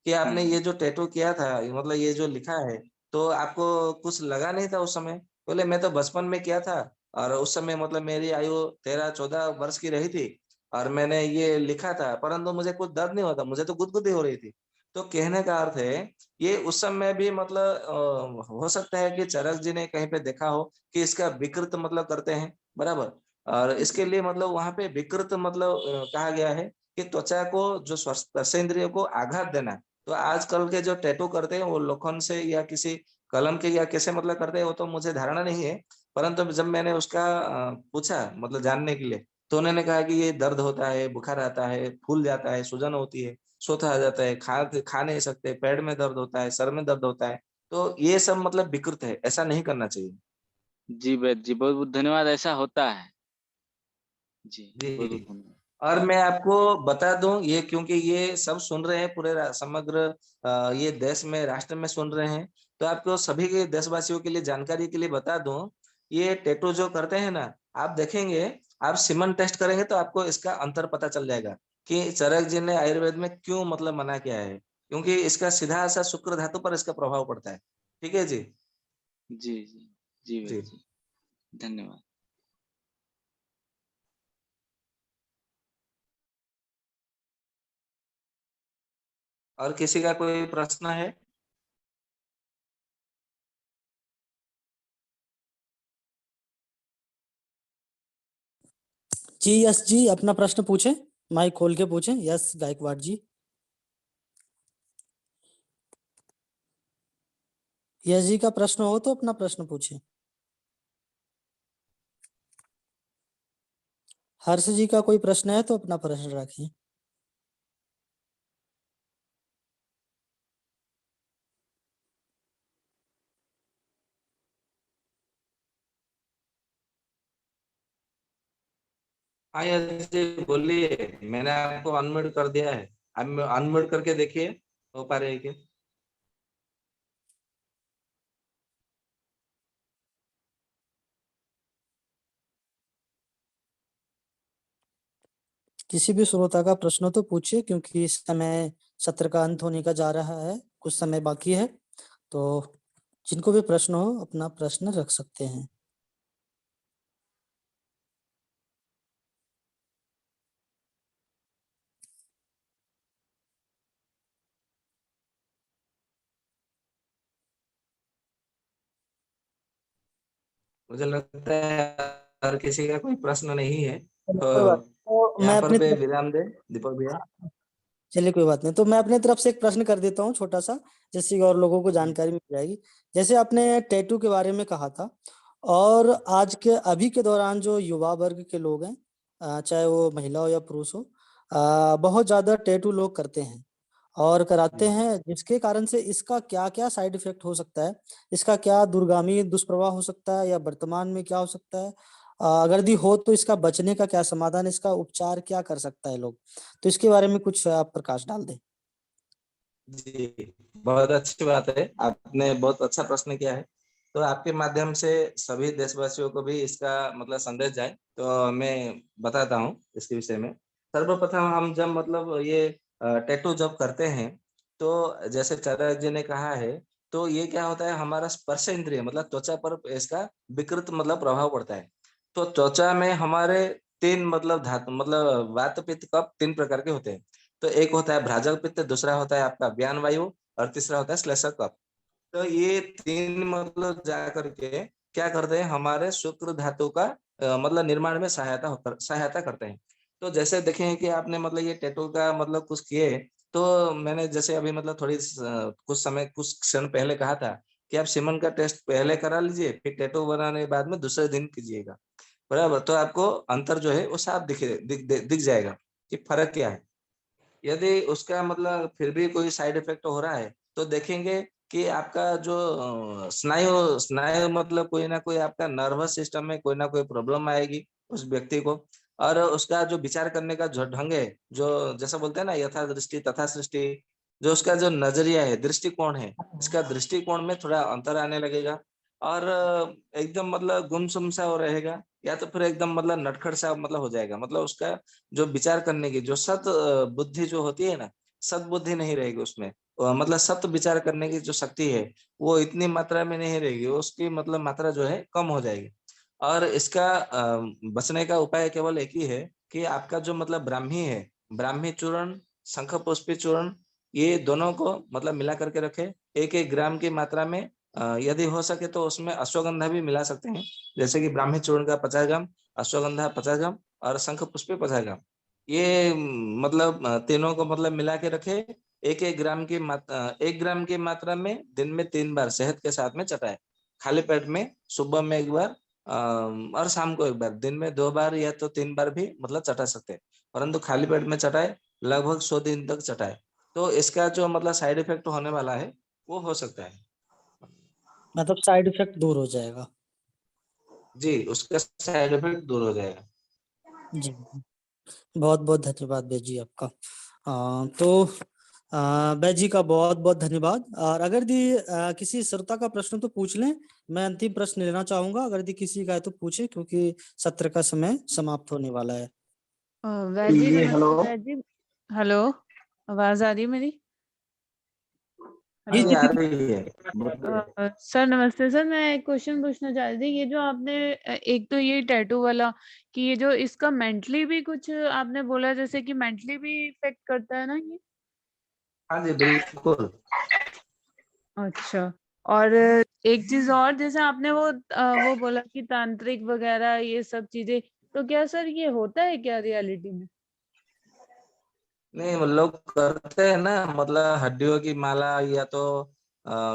कि आपने हाँ, ये जो टैटू किया था, मतलब ये जो लिखा है, तो आपको कुछ लगा नहीं था उस समय? बोले मैं तो बचपन में किया था, और उस समय मतलब मेरी आयु 13-14 वर्ष की रही थी, और मैंने ये लिखा था, परंतु मुझे कुछ दर्द नहीं होता, मुझे तो गुदगुदी हो रही थी। तो कहने का अर्थ है, ये उस समय भी मतलब हो सकता है कि चरक जी ने कहीं पे देखा हो कि इसका विकृत मतलब करते हैं, बराबर? और इसके लिए मतलब वहाँ पे विकृत मतलब कहा गया है कि त्वचा को जो स्पर्शेंद्रिय को आघात देना। तो आजकल के जो टैटू करते हैं, वो लोखंड से या किसी कलम के या कैसे मतलब करते हैं, वो तो मुझे धारणा नहीं है। परंतु जब मैंने उसका पूछा मतलब जानने के लिए, तो उन्होंने कहा कि ये दर्द होता है, बुखार आता है, फूल जाता है, सूजन होती है, सोथा आ जाता है, खा नहीं सकते, पेट में दर्द होता है, सर में दर्द होता है। तो ये सब मतलब विकृत है, ऐसा नहीं करना चाहिए। जी वैद्य जी, बहुत-बहुत धन्यवाद, ऐसा होता है। जी, बहुत-बहुत जी। धन्यवाद। और मैं आपको बता दूँ, ये क्योंकि ये सब सुन रहे हैं पूरे समग्र ये देश में, राष्ट्र में सुन रहे हैं, तो आपको सभी के देशवासियों के लिए जानकारी के लिए बता दूँ, ये टैटू जो करते हैं ना, आप देखेंगे, आप सीमन टेस्ट करेंगे तो आपको इसका अंतर पता चल जाएगा कि चरक जी ने आयुर्वेद में क्यों मतलब मना किया है। क्योंकि इसका सीधा असर शुक्र धातु पर इसका प्रभाव पड़ता है। ठीक है जी? जी, जी। जी जी। वैद्य जी, धन्यवाद। और किसी का कोई प्रश्न है? जी, यस जी, अपना प्रश्न पूछें। माइक खोल के पूछें। यस गायकवाड़ जी। यस जी का प्रश्न हो तो अपना प्रश्न पूछें। हर्ष जी का कोई प्रश्न है तो अपना प्रश्न रखें। हाँ यश जी बोलिए, मैंने आपको अनम्यूट कर दिया है। आप अनम्यूट करके देखिए, हो पा रही है क्या? किसी भी श्रोता का प्रश्न तो पूछिए, क्योंकि इस समय सत्र का अंत होने का जा रहा है, कुछ समय बाकी है। तो जिनको भी प्रश्न हो अपना प्रश्न रख सकते हैं। मुझे लगता है हर किसी का कोई प्रश्न नहीं है, चलिए तो कोई बात तो यहाँ मैं पर अपनी पे तरफ विराम दे दीपक भैया। चलिए कोई बात नहीं, तो मैं अपने तरफ से एक प्रश्न कर देता हूँ छोटा सा, जिससे कि और लोगों को जी। जानकारी मिल जाएगी। जैसे आपने टैटू के बारे में कहा था, और आज के अभी के दौरान जो युवा वर्ग के लोग हैं, चाहे वो महिला हो या पुरुष हो, बहुत ज्यादा टैटू लोग करते हैं और कराते जी। हैं, जिसके कारण से इसका क्या क्या साइड इफेक्ट हो सकता है, इसका क्या दूरगामी दुष्प्रभाव हो सकता है, या वर्तमान में क्या हो सकता है, अगर दी हो तो इसका बचने का क्या समाधान, इसका उपचार क्या कर सकता है लोग, तो इसके बारे में कुछ आप प्रकाश डाल दें। जी, बहुत अच्छी बात है। आपने बहुत अच्छा प्रश्न किया है। तो आपके माध्यम से सभी देशवासियों को भी इसका मतलब संदेश जाए, तो मैं बताता हूँ इसके विषय में। सर्वप्रथम हम जब मतलब ये टैटू जब करते हैं, तो जैसे चरक जी ने कहा है, तो ये क्या होता है, हमारा स्पर्श इंद्रिय मतलब त्वचा पर इसका विकृत मतलब प्रभाव पड़ता है। तो त्वचा में हमारे 3 मतलब धातु मतलब वात, पित्त, कफ 3 प्रकार के होते हैं। तो एक होता है भ्राजक पित्त, दूसरा होता है आपका व्यान वायु, और तीसरा होता है श्लेष्मक कफ। तो ये 3 मतलब जाकर के क्या करते हैं, हमारे शुक्र धातु का मतलब निर्माण में सहायता करते हैं। तो जैसे देखें कि आपने मतलब ये टैटू का मतलब कुछ किए, तो मैंने जैसे अभी मतलब कुछ क्षण पहले कहा था कि आप सीमन का टेस्ट पहले करा लीजिए, फिर टैटू बनाने के बाद में दूसरे दिन कीजिएगा, बराबर? तो आपको अंतर जो है वो साफ दिख जाएगा कि फर्क क्या है। यदि उसका मतलब फिर भी कोई साइड इफेक्ट हो रहा है, तो देखेंगे कि आपका जो स्नायु स्नायु मतलब कोई ना कोई आपका नर्वस सिस्टम में कोई ना कोई प्रॉब्लम आएगी उस व्यक्ति को। और उसका जो विचार करने का जो ढंग है, जो जैसा बोलते हैं ना यथा दृष्टि तथा सृष्टि, जो उसका जो नजरिया है, दृष्टिकोण है, इसका दृष्टिकोण में थोड़ा अंतर आने लगेगा। और एकदम मतलब गुमसुम सा वो रहेगा, या तो फिर एकदम मतलब नटखट सा मतलब हो जाएगा। मतलब उसका जो विचार करने की जो बुद्धि जो होती है ना, सद्बुद्धि नहीं रहेगी उसमें। मतलब सत विचार करने की जो शक्ति है, वो इतनी मात्रा में नहीं रहेगी, उसकी मतलब मात्रा जो है कम हो जाएगी। और इसका बचने का उपाय केवल एक ही है कि आपका जो मतलब ब्राह्मी है, ब्राह्मी चूर्ण, शंख पुष्पी चूर्ण, ये दोनों को मतलब मिला करके रखे 1-1 ग्राम की मात्रा में। यदि हो सके तो उसमें अश्वगंधा भी मिला सकते हैं, जैसे कि ब्राह्मी चूर्ण का 50 ग्राम, अश्वगंधा 50 ग्राम और शंख पुष्पी 50 ग्राम। ये मतलब तीनों को मतलब मिला के रखे। 1-1 ग्राम की 1 ग्राम की मात्रा में दिन में 3 बार शहद के साथ में चटाए। खाली पेट में सुबह में 1 बार और शाम को 1 बार, दिन में 2 बार या तो 3 बार भी मतलब चटा सकते हैं। परंतु खाली पेट में चटाए, लगभग 100 दिन तक चटाए। तो इसका जो मतलब साइड इफेक्ट होने वाला है, वो हो सकता है। मतलब साइड इफेक्ट दूर हो जाएगा। जी, उसका साइड इफेक्ट दूर हो जाएगा। जी, बहुत बहुत धन्यवाद बैद जी आपका। तो बैद जी का बहुत बहुत धन्यवाद। और अगर दी किसी श्रोता का प्रश्न तो पूछ लें, मैं अंतिम प्रश्न लेना चाहूंगा। अगर दी किसी का है तो पूछे, क्योंकि सत्र का समय समाप्त होने वाला है। वैद जी जी हेलो। नमस्ते। वैद जी हेलो, आवाज आ रही है मेरी? जी हेलो। जी, जी आ दीदी। रही है। बोलिए। सर नमस्ते। सर मैं एक क्वेश्चन पूछना चाह रही थी। ये जो आपने एक तो ये टैटू वाला, कि ये जो इसका मेंटली भी कुछ आपने बोला, जैसे कि मेंटली भी इफेक्ट करता है ना ये? हाँ जी, बिल्कुल। अच्छा। और एक चीज और, जैसे आपने वो बोला कि तांत्रिक वगैरह ये सब चीजें, तो क्या सर ये होता है क्या रियलिटी में? नहीं, वो लोग करते हैं ना, मतलब हड्डियों की माला, या तो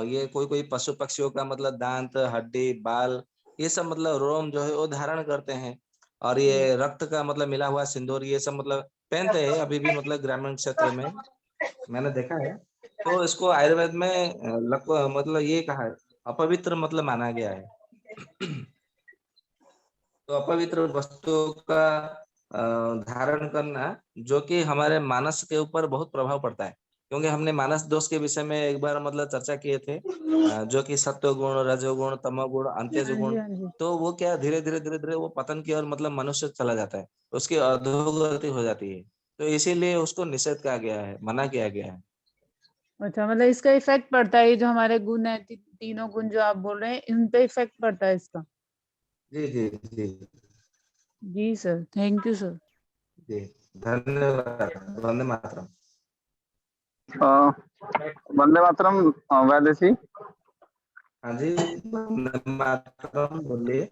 ये कोई कोई पशु पक्षियों का मतलब दांत, हड्डी, बाल, ये सब मतलब रोम जो है वो धारण करते हैं। और जी। ये रक्त का मतलब मिला हुआ सिंदूर, ये सब मतलब पहनते हैं अभी भी, मतलब ग्रामीण क्षेत्र में मैंने देखा है। तो इसको आयुर्वेद में मतलब ये कहा है, अपवित्र मतलब माना गया है। तो अपवित्र वस्तुओं का धारण करना, जो कि हमारे मानस के ऊपर बहुत प्रभाव पड़ता है। क्योंकि हमने मानस दोष के विषय में एक बार मतलब चर्चा किए थे, जो कि सत्व गुण, रजोगुण, तमोगुण, अंत्यज हाँ जी, गुण। हाँ जी। तो वो क्या धीरे धीरे धीरे धीरे वो पतन की ओर मतलब मनुष्य चला जाता है, उसकी अधोगति हो जाती है। तो इसीलिए उसको निषेध किया गया है, मना किया गया है। अच्छा, मतलब इसका इफेक्ट पड़ता है, ये जो हमारे गुण है, तीनों गुण जो आप बोल रहे हैं, इन पे इफेक्ट पड़ता है इसका? जी जी जी जी सर, थैंक यू सर। जी। धन्यवाद। वंदे मातरम। अ, वंदे मातरम। वैद्य जी। हाँ जी, वंदे मातरम, बोलिए।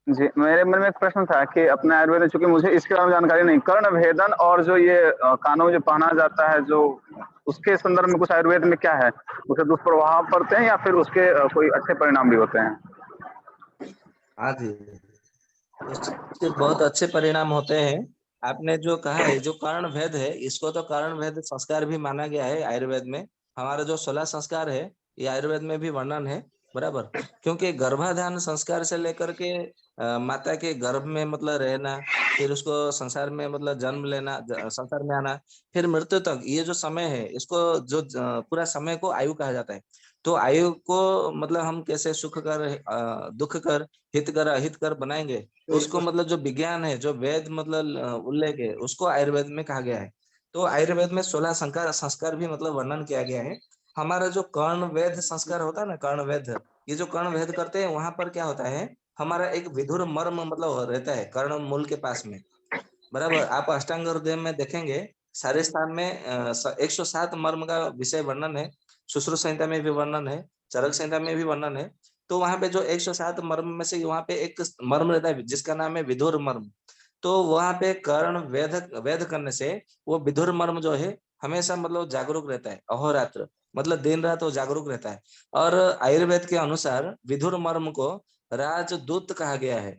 जी, मेरे मन में एक प्रश्न था कि अपने आयुर्वेद में, चूंकि मुझे इसके बारे में जानकारी नहीं, कर्ण भेदन और जो ये कानों में जो पहना जाता है, जो उसके संदर्भ में कुछ आयुर्वेद में क्या है, उसके दुष्प्रभाव पड़ते हैं या फिर उसके कोई अच्छे परिणाम भी होते हैं? हाँ जी, उसके बहुत अच्छे परिणाम होते हैं। आपने जो कहा है, जो कर्ण भेद है, इसको तो कर्ण भेद संस्कार भी माना गया है आयुर्वेद में। हमारा जो 16 संस्कार है, ये आयुर्वेद में भी वर्णन है, बराबर। क्योंकि गर्भाधान संस्कार से लेकर के माता के गर्भ में मतलब रहना, फिर उसको संसार में मतलब जन्म लेना, संसार में आना, फिर मृत्यु तक, ये जो समय है, इसको जो पूरा समय को आयु कहा जाता है। तो आयु को मतलब हम कैसे सुख कर, दुख कर, हित कर, अहित कर बनाएंगे, उसको मतलब जो विज्ञान है, जो वेद मतलब उल्लेख है, उसको आयुर्वेद में कहा गया है। तो आयुर्वेद में 16 संस्कार संस्कार भी मतलब वर्णन किया गया है। हमारा जो कर्ण वेद संस्कार होता है ना, कर्ण वेद, ये जो कर्ण वेद करते हैं, वहां पर क्या होता है, हमारा एक विधुर मर्म मतलब रहता है कर्ण मूल के पास में, बराबर। आप अष्टांग हृदय में देखेंगे, सारे स्थान में 107 मर्म का विषय वर्णन है। सुश्रुत संहिता में भी वर्णन है, चरक संहिता में भी वर्णन है। तो वहां पे जो 107 मर्म में से वहां पे एक मर्म रहता है, जिसका नाम है विधुर मर्म। तो वहां पे कर्ण वेद वेद करने से वो विधुर मर्म जो है, हमेशा मतलब जागरूक रहता है, अहोरात्र, मतलब दिन रात वो जागरूक रहता है। और आयुर्वेद के अनुसार विधुर मर्म को राजदूत कहा गया है।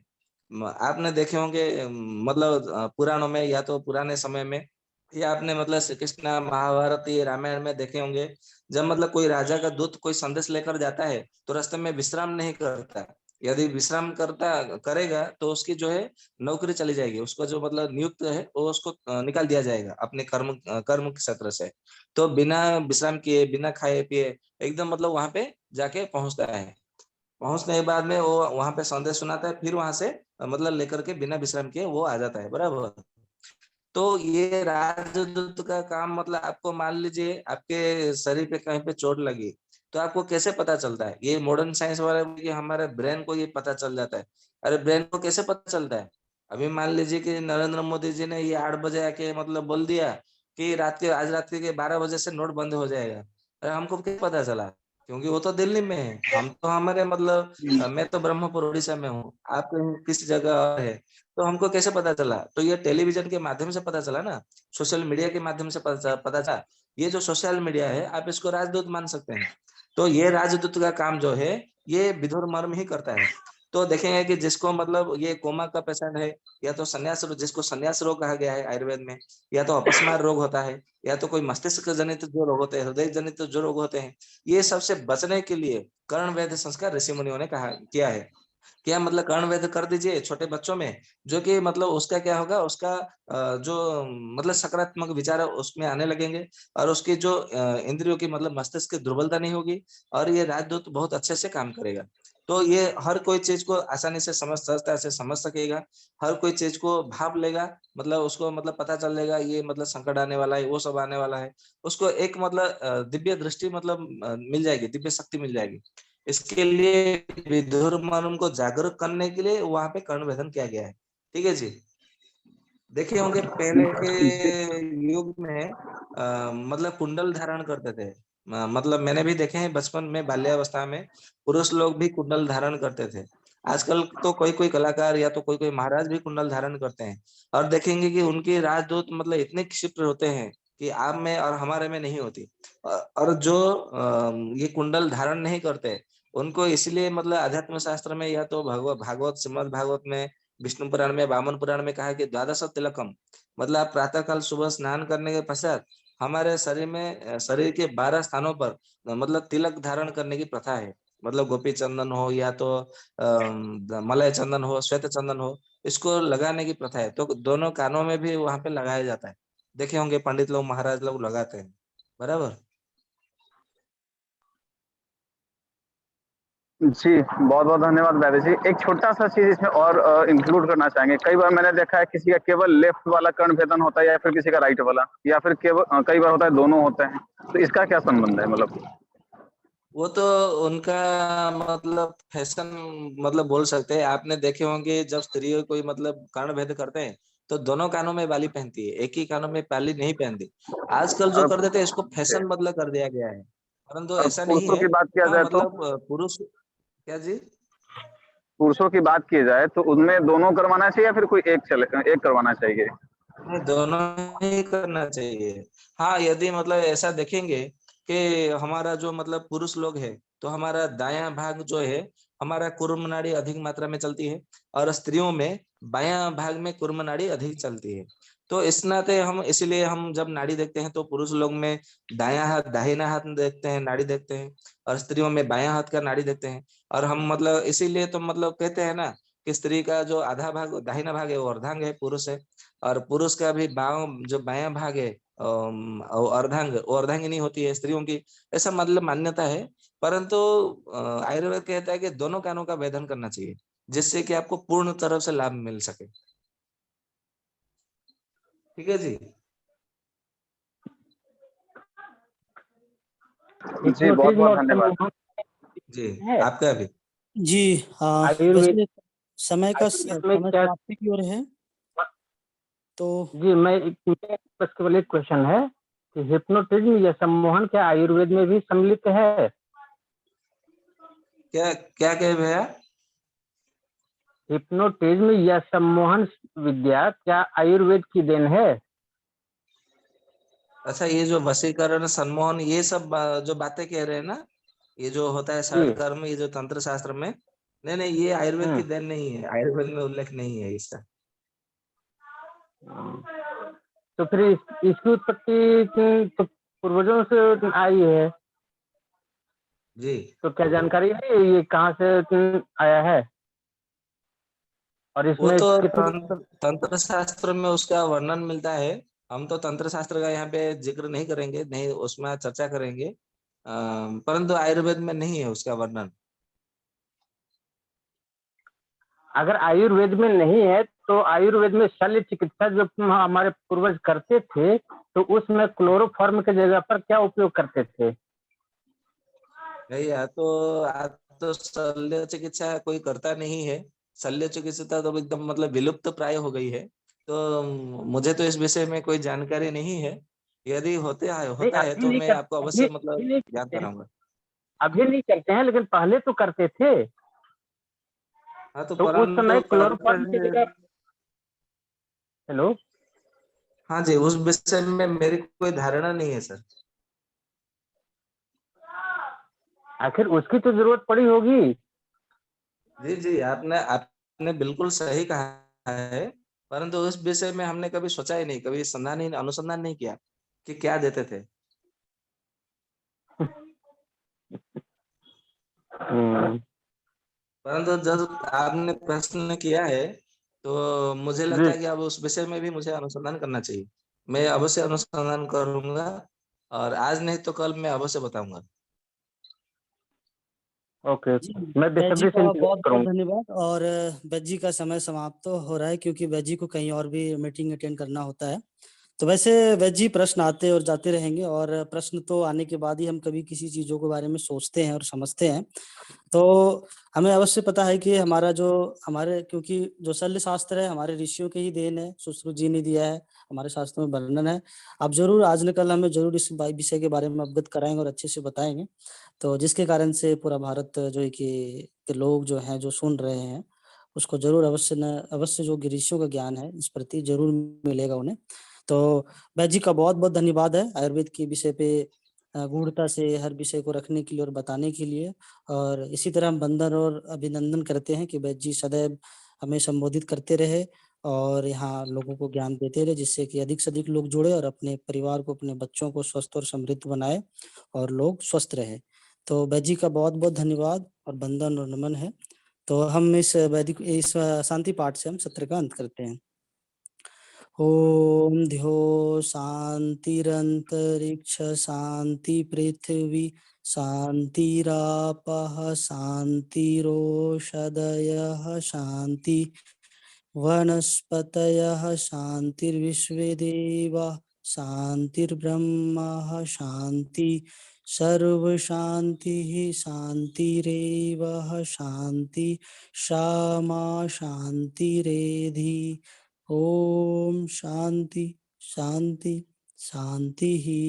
आपने देखे होंगे, मतलब पुराणों में, या तो पुराने समय में ये आपने मतलब श्री कृष्ण महाभारत ये रामायण में देखे होंगे, जब मतलब कोई राजा का दूत कोई संदेश लेकर जाता है तो रास्ते में विश्राम नहीं करता। यदि विश्राम करता करेगा तो उसकी जो है नौकरी चली जाएगी, उसको जो मतलब नियुक्त है वो उसको निकाल दिया जाएगा अपने कर्म के क्षेत्र से। तो बिना विश्राम किए बिना खाए पिए एकदम मतलब वहां पे जाके पहुंचता है। पहुंचने के बाद में वो वहां पे संदेश सुनाता है, फिर वहां से मतलब लेकर के बिना विश्राम किए वो आ जाता है, बराबर। तो ये राजदूत का काम मतलब आपको मान लीजिए आपके शरीर पे कहीं पे चोट लगी तो आपको कैसे पता चलता है? ये मॉडर्न साइंस वाले ये हमारे ब्रेन को ये पता चल जाता है। अरे ब्रेन को कैसे पता चलता है? अभी मान लीजिए कि नरेंद्र मोदी जी ने ये 8 बजे आके मतलब बोल दिया कि आज रात के 12 बजे से नोट बंद हो जाएगा। अरे हमको क्या पता चला? क्योंकि वो तो दिल्ली में है, हम तो हमारे मतलब मैं तो ब्रह्मपुर उड़ीसा में हूँ, आप कहीं किस जगह और है, तो हमको कैसे पता चला? तो ये टेलीविजन के माध्यम से पता चला ना, सोशल मीडिया के माध्यम से पता चला। ये जो सोशल मीडिया है आप इसको राजदूत मान सकते हैं। तो ये राजदूत का काम जो है ये विधुर मर्म ही करता है। तो देखेंगे कि जिसको मतलब ये कोमा का पेशेंट है, या तो जिसको संन्यास रोग कहा गया है आयुर्वेद में, या तो अपस्मार रोग होता है, या तो कोई मस्तिष्क जनित जो रोग होते हैं, हृदय जनित जो रोग होते हैं, ये सबसे बचने के लिए कर्ण वैद्य संस्कार ऋषि मुनियों ने कहा किया है। क्या मतलब कर्ण वैद्य कर दीजिए छोटे बच्चों में, जो कि मतलब उसका क्या होगा, उसका जो मतलब सकारात्मक विचार उसमें आने लगेंगे, और उसकी जो इंद्रियों की मतलब मस्तिष्क की दुर्बलता नहीं होगी, और ये राजदूत बहुत अच्छे से काम करेगा। तो ये हर कोई चीज को आसानी से सहजता से समझ सकेगा, हर कोई चीज को भाप लेगा, मतलब उसको मतलब पता चल जाएगा ये मतलब संकट आने वाला है, वो सब आने वाला है, उसको एक मतलब दिव्य दृष्टि मतलब मिल जाएगी, दिव्य शक्ति मिल जाएगी। इसके लिए विधुर मन को जागरूक करने के लिए वहां पे कर्ण वेधन किया गया है। ठीक है जी। देखे होंगे पहले के युग में मतलब कुंडल धारण करते थे। मतलब मैंने भी देखे हैं बचपन में, बाल्यावस्था में पुरुष लोग भी कुंडल धारण करते थे। आजकल तो कोई कोई कलाकार या तो कोई कोई महाराज भी कुंडल धारण करते हैं, और देखेंगे कि उनके राजदूत मतलब इतने क्षिप्र होते हैं कि आप में और हमारे में नहीं होती। और जो ये कुंडल धारण नहीं करते उनको इसलिए मतलब अध्यात्म शास्त्र में या तो भागवत श्रीमद् भागवत में, विष्णु पुराण में, वामन पुराण में कहा है कि द्वादश तिलकम, मतलब आप प्रातः काल सुबह स्नान करने के पश्चात हमारे शरीर में शरीर के 12 स्थानों पर मतलब तिलक धारण करने की प्रथा है। मतलब गोपी चंदन हो या तो मलय चंदन हो, श्वेत चंदन हो, इसको लगाने की प्रथा है। तो दोनों कानों में भी वहां पे लगाया जाता है। देखे होंगे पंडित लोग महाराज लोग लगाते हैं, बराबर। जी, बहुत बहुत धन्यवाद वैद्य जी। एक छोटा सा चीज इसमें और इंक्लूड करना चाहेंगे। कई बार मैंने देखा है किसी का केवल लेफ्ट वाला कर्ण भेदन होता है, या फिर किसी का राइट वाला, या फिर केवल कई बार होता है दोनों होते हैं। तो इसका क्या संबंध है मतलब? वो तो उनका मतलब फैशन मतलब बोल सकते हैं। आपने देखे होंगे जब स्त्री कोई मतलब कर्ण भेद करते हैं तो दोनों कानों में बाली पहनती है, एक ही कानों में बाली नहीं पहनती। आजकल जो और कर देते हैं इसको फैशन मतलब कर दिया गया है, परंतु और ऐसा नहीं पुरुषों है। की बात किया हाँ जाए तो, मतलब पुरुष, क्या जी? पुरुषों की बात की जाए तो उनमें दोनों करवाना चाहिए या फिर कोई एक एक करवाना चाहिए? नहीं, दोनों ही करना चाहिए। हाँ यदि मतलब ऐसा देखेंगे कि हमारा जो मतलब पुरुष लोग है तो हमारा दायां भाग जो है हमारा कुर्म नाड़ी अधिक मात्रा में चलती है, और स्त्रियों में बायां भाग में कुर्म नाड़ी अधिक चलती है। तो इस नाते हम इसीलिए हम जब नाड़ी देखते हैं तो पुरुष लोग में दायां हाथ दाहिना हाथ देखते हैं, नाड़ी देखते हैं, और स्त्रियों में बायां हाथ का नाड़ी देखते हैं। और हम मतलब इसीलिए तो मतलब कहते हैं ना कि स्त्री का जो आधा भाग दाहिना भाग है वो अर्धांग है, पुरुष है, और पुरुष का भी जो बायां भाग है अर्धांग, वो अर्धांगिनी होती है स्त्रियों की। ऐसा मतलब मान्यता है। परंतु आयुर्वेद कहता है कि दोनों कानों का वेदन करना चाहिए, जिससे कि आपको पूर्ण तरफ से लाभ मिल सके। ठीक है जी। जी, बहुत हिप्नोटिज्म बहुत और धन्यवाद। सम्मोहन जी है आपका भी। जी हाँ, आयुर्वेद। वैसे समय में समय क्या? समाप्ति की ओर है तो जी, बस केवल एक क्वेश्चन है कि हिप्नोटिज्म या सम्मोहन क्या आयुर्वेद में भी सम्मिलित है? क्या क्या कहे भैया? हिप्नोटिज्म या सम्मोहन विद्या क्या आयुर्वेद की देन है? अच्छा, ये जो वशीकरण सम्मोहन ये सब जो बातें कह रहे हैं ना, ये जो होता है जी। षट कर्म, ये जो तंत्र शास्त्र में, नहीं नहीं ये आयुर्वेद की देन नहीं है, आयुर्वेद में उल्लेख नहीं है इसका। तो फिर इसकी उत्पत्ति तो पूर्वजों से आई है, जी तो क्या जानकारी है ये कहाँ से आया है और वो इसमें तो कितनी? तंत्र शास्त्र में उसका वर्णन मिलता है। हम तो तंत्र शास्त्र का यहाँ पे जिक्र नहीं करेंगे, नहीं उसमें चर्चा करेंगे। परंतु आयुर्वेद में नहीं है उसका वर्णन। अगर आयुर्वेद में नहीं है तो आयुर्वेद में शल्य चिकित्सा जो हमारे पूर्वज करते थे तो उसमें क्लोरोफॉर्म की जगह पर क्या उपयोग करते थे? भैया तो आज तो शल्य चिकित्सा कोई करता नहीं है। शल्य चिकित्सा तो एकदम मतलब विलुप्त प्राय हो गई है। तो मुझे तो इस विषय में कोई जानकारी नहीं है। यदि नहीं, होता है अभी तो नहीं मैं कर आपको अभी अवश्य अभी मतलब नहीं ज्ञात करते हैं, कराऊंगा। अभी नहीं करते हैं लेकिन पहले तो करते थे। हाँ तो तो उस परंतु समय करते क्लोरोफॉर्म की हैं। जगह, हेलो, हाँ जी, उस विषय में मेरी कोई धारणा नहीं है सर। आखिर उसकी तो जरूरत पड़ी होगी। जी जी, आपने आपने बिल्कुल सही कहा है। परंतु उस विषय में हमने कभी सोचा ही नहीं, कभी अनुसंधान नहीं किया कि क्या देते थे। हम्म, परंतु जब आपने प्रश्न किया है तो मुझे लगता जी, है कि अब उस विषय में भी मुझे अनुसंधान करना चाहिए। मैं अवश्य अनुसंधान करूंगा और आज नहीं तो कल मैं अवश्य बताऊंगा। ओके जी, ओके, मैं बैच जी बेसब्री से का इंतजार बहुत-बहुत करूंगा। धन्यवाद। और बैच जी का समय समाप्त तो हो रहा है क्योंकि बैच जी को कहीं और भी मीटिंग अटेंड करना होता है। तो वैसे बैच जी प्रश्न आते और जाते रहेंगे और प्रश्न तो आने के बाद ही हम कभी किसी चीज़ों के बारे में सोचते हैं और समझते हैं। तो हमें अवश्य पता है कि हमारे क्योंकि जो शल्य शास्त्र है हमारे ऋषियों के ही देन है, सुश्रुत जी ने दिया है, हमारे शास्त्रों में वर्णन है। आप ज़रूर आज न कल हमें ज़रूर इस विषय के बारे में अवगत कराएँगे और अच्छे से बताएँगे। तो जिसके कारण से पूरा भारत जो है कि के लोग जो हैं, जो सुन रहे हैं, उसको ज़रूर अवश्य जो ऋषियों का ज्ञान है, इस प्रति ज़रूर मिलेगा उन्हें। तो बैच जी का बहुत-बहुत धन्यवाद है आयुर्वेद के विषय पे गूढ़ता से हर विषय को रखने के लिए और बताने के लिए। और इसी तरह हम वंदन और अभिनंदन करते हैं कि बैच जी सदैव हमें संबोधित करते रहे और यहाँ लोगों को ज्ञान देते रहे, जिससे कि अधिक से अधिक लोग जुड़े और अपने परिवार को, अपने बच्चों को स्वस्थ और समृद्ध बनाए और लोग स्वस्थ रहे। तो बैच जी का बहुत-बहुत धन्यवाद और वंदन और नमन है। तो हम इस शांति पाठ से हम सत्र का अंत करते हैं। ॐ ध्यो शान्तिरन्तरिक्ष शान्ति पृथिवी शान्तिरापः शान्तिरोषधयः शान्ति वनस्पतयः शान्तिर्विश्वे देवाः शान्तिर्ब्रह्म शान्ति सर्वशान्तिः शान्तिरेव शान्ति क्षमा शान्तिरेधि ओम शांति शांति शांति ही।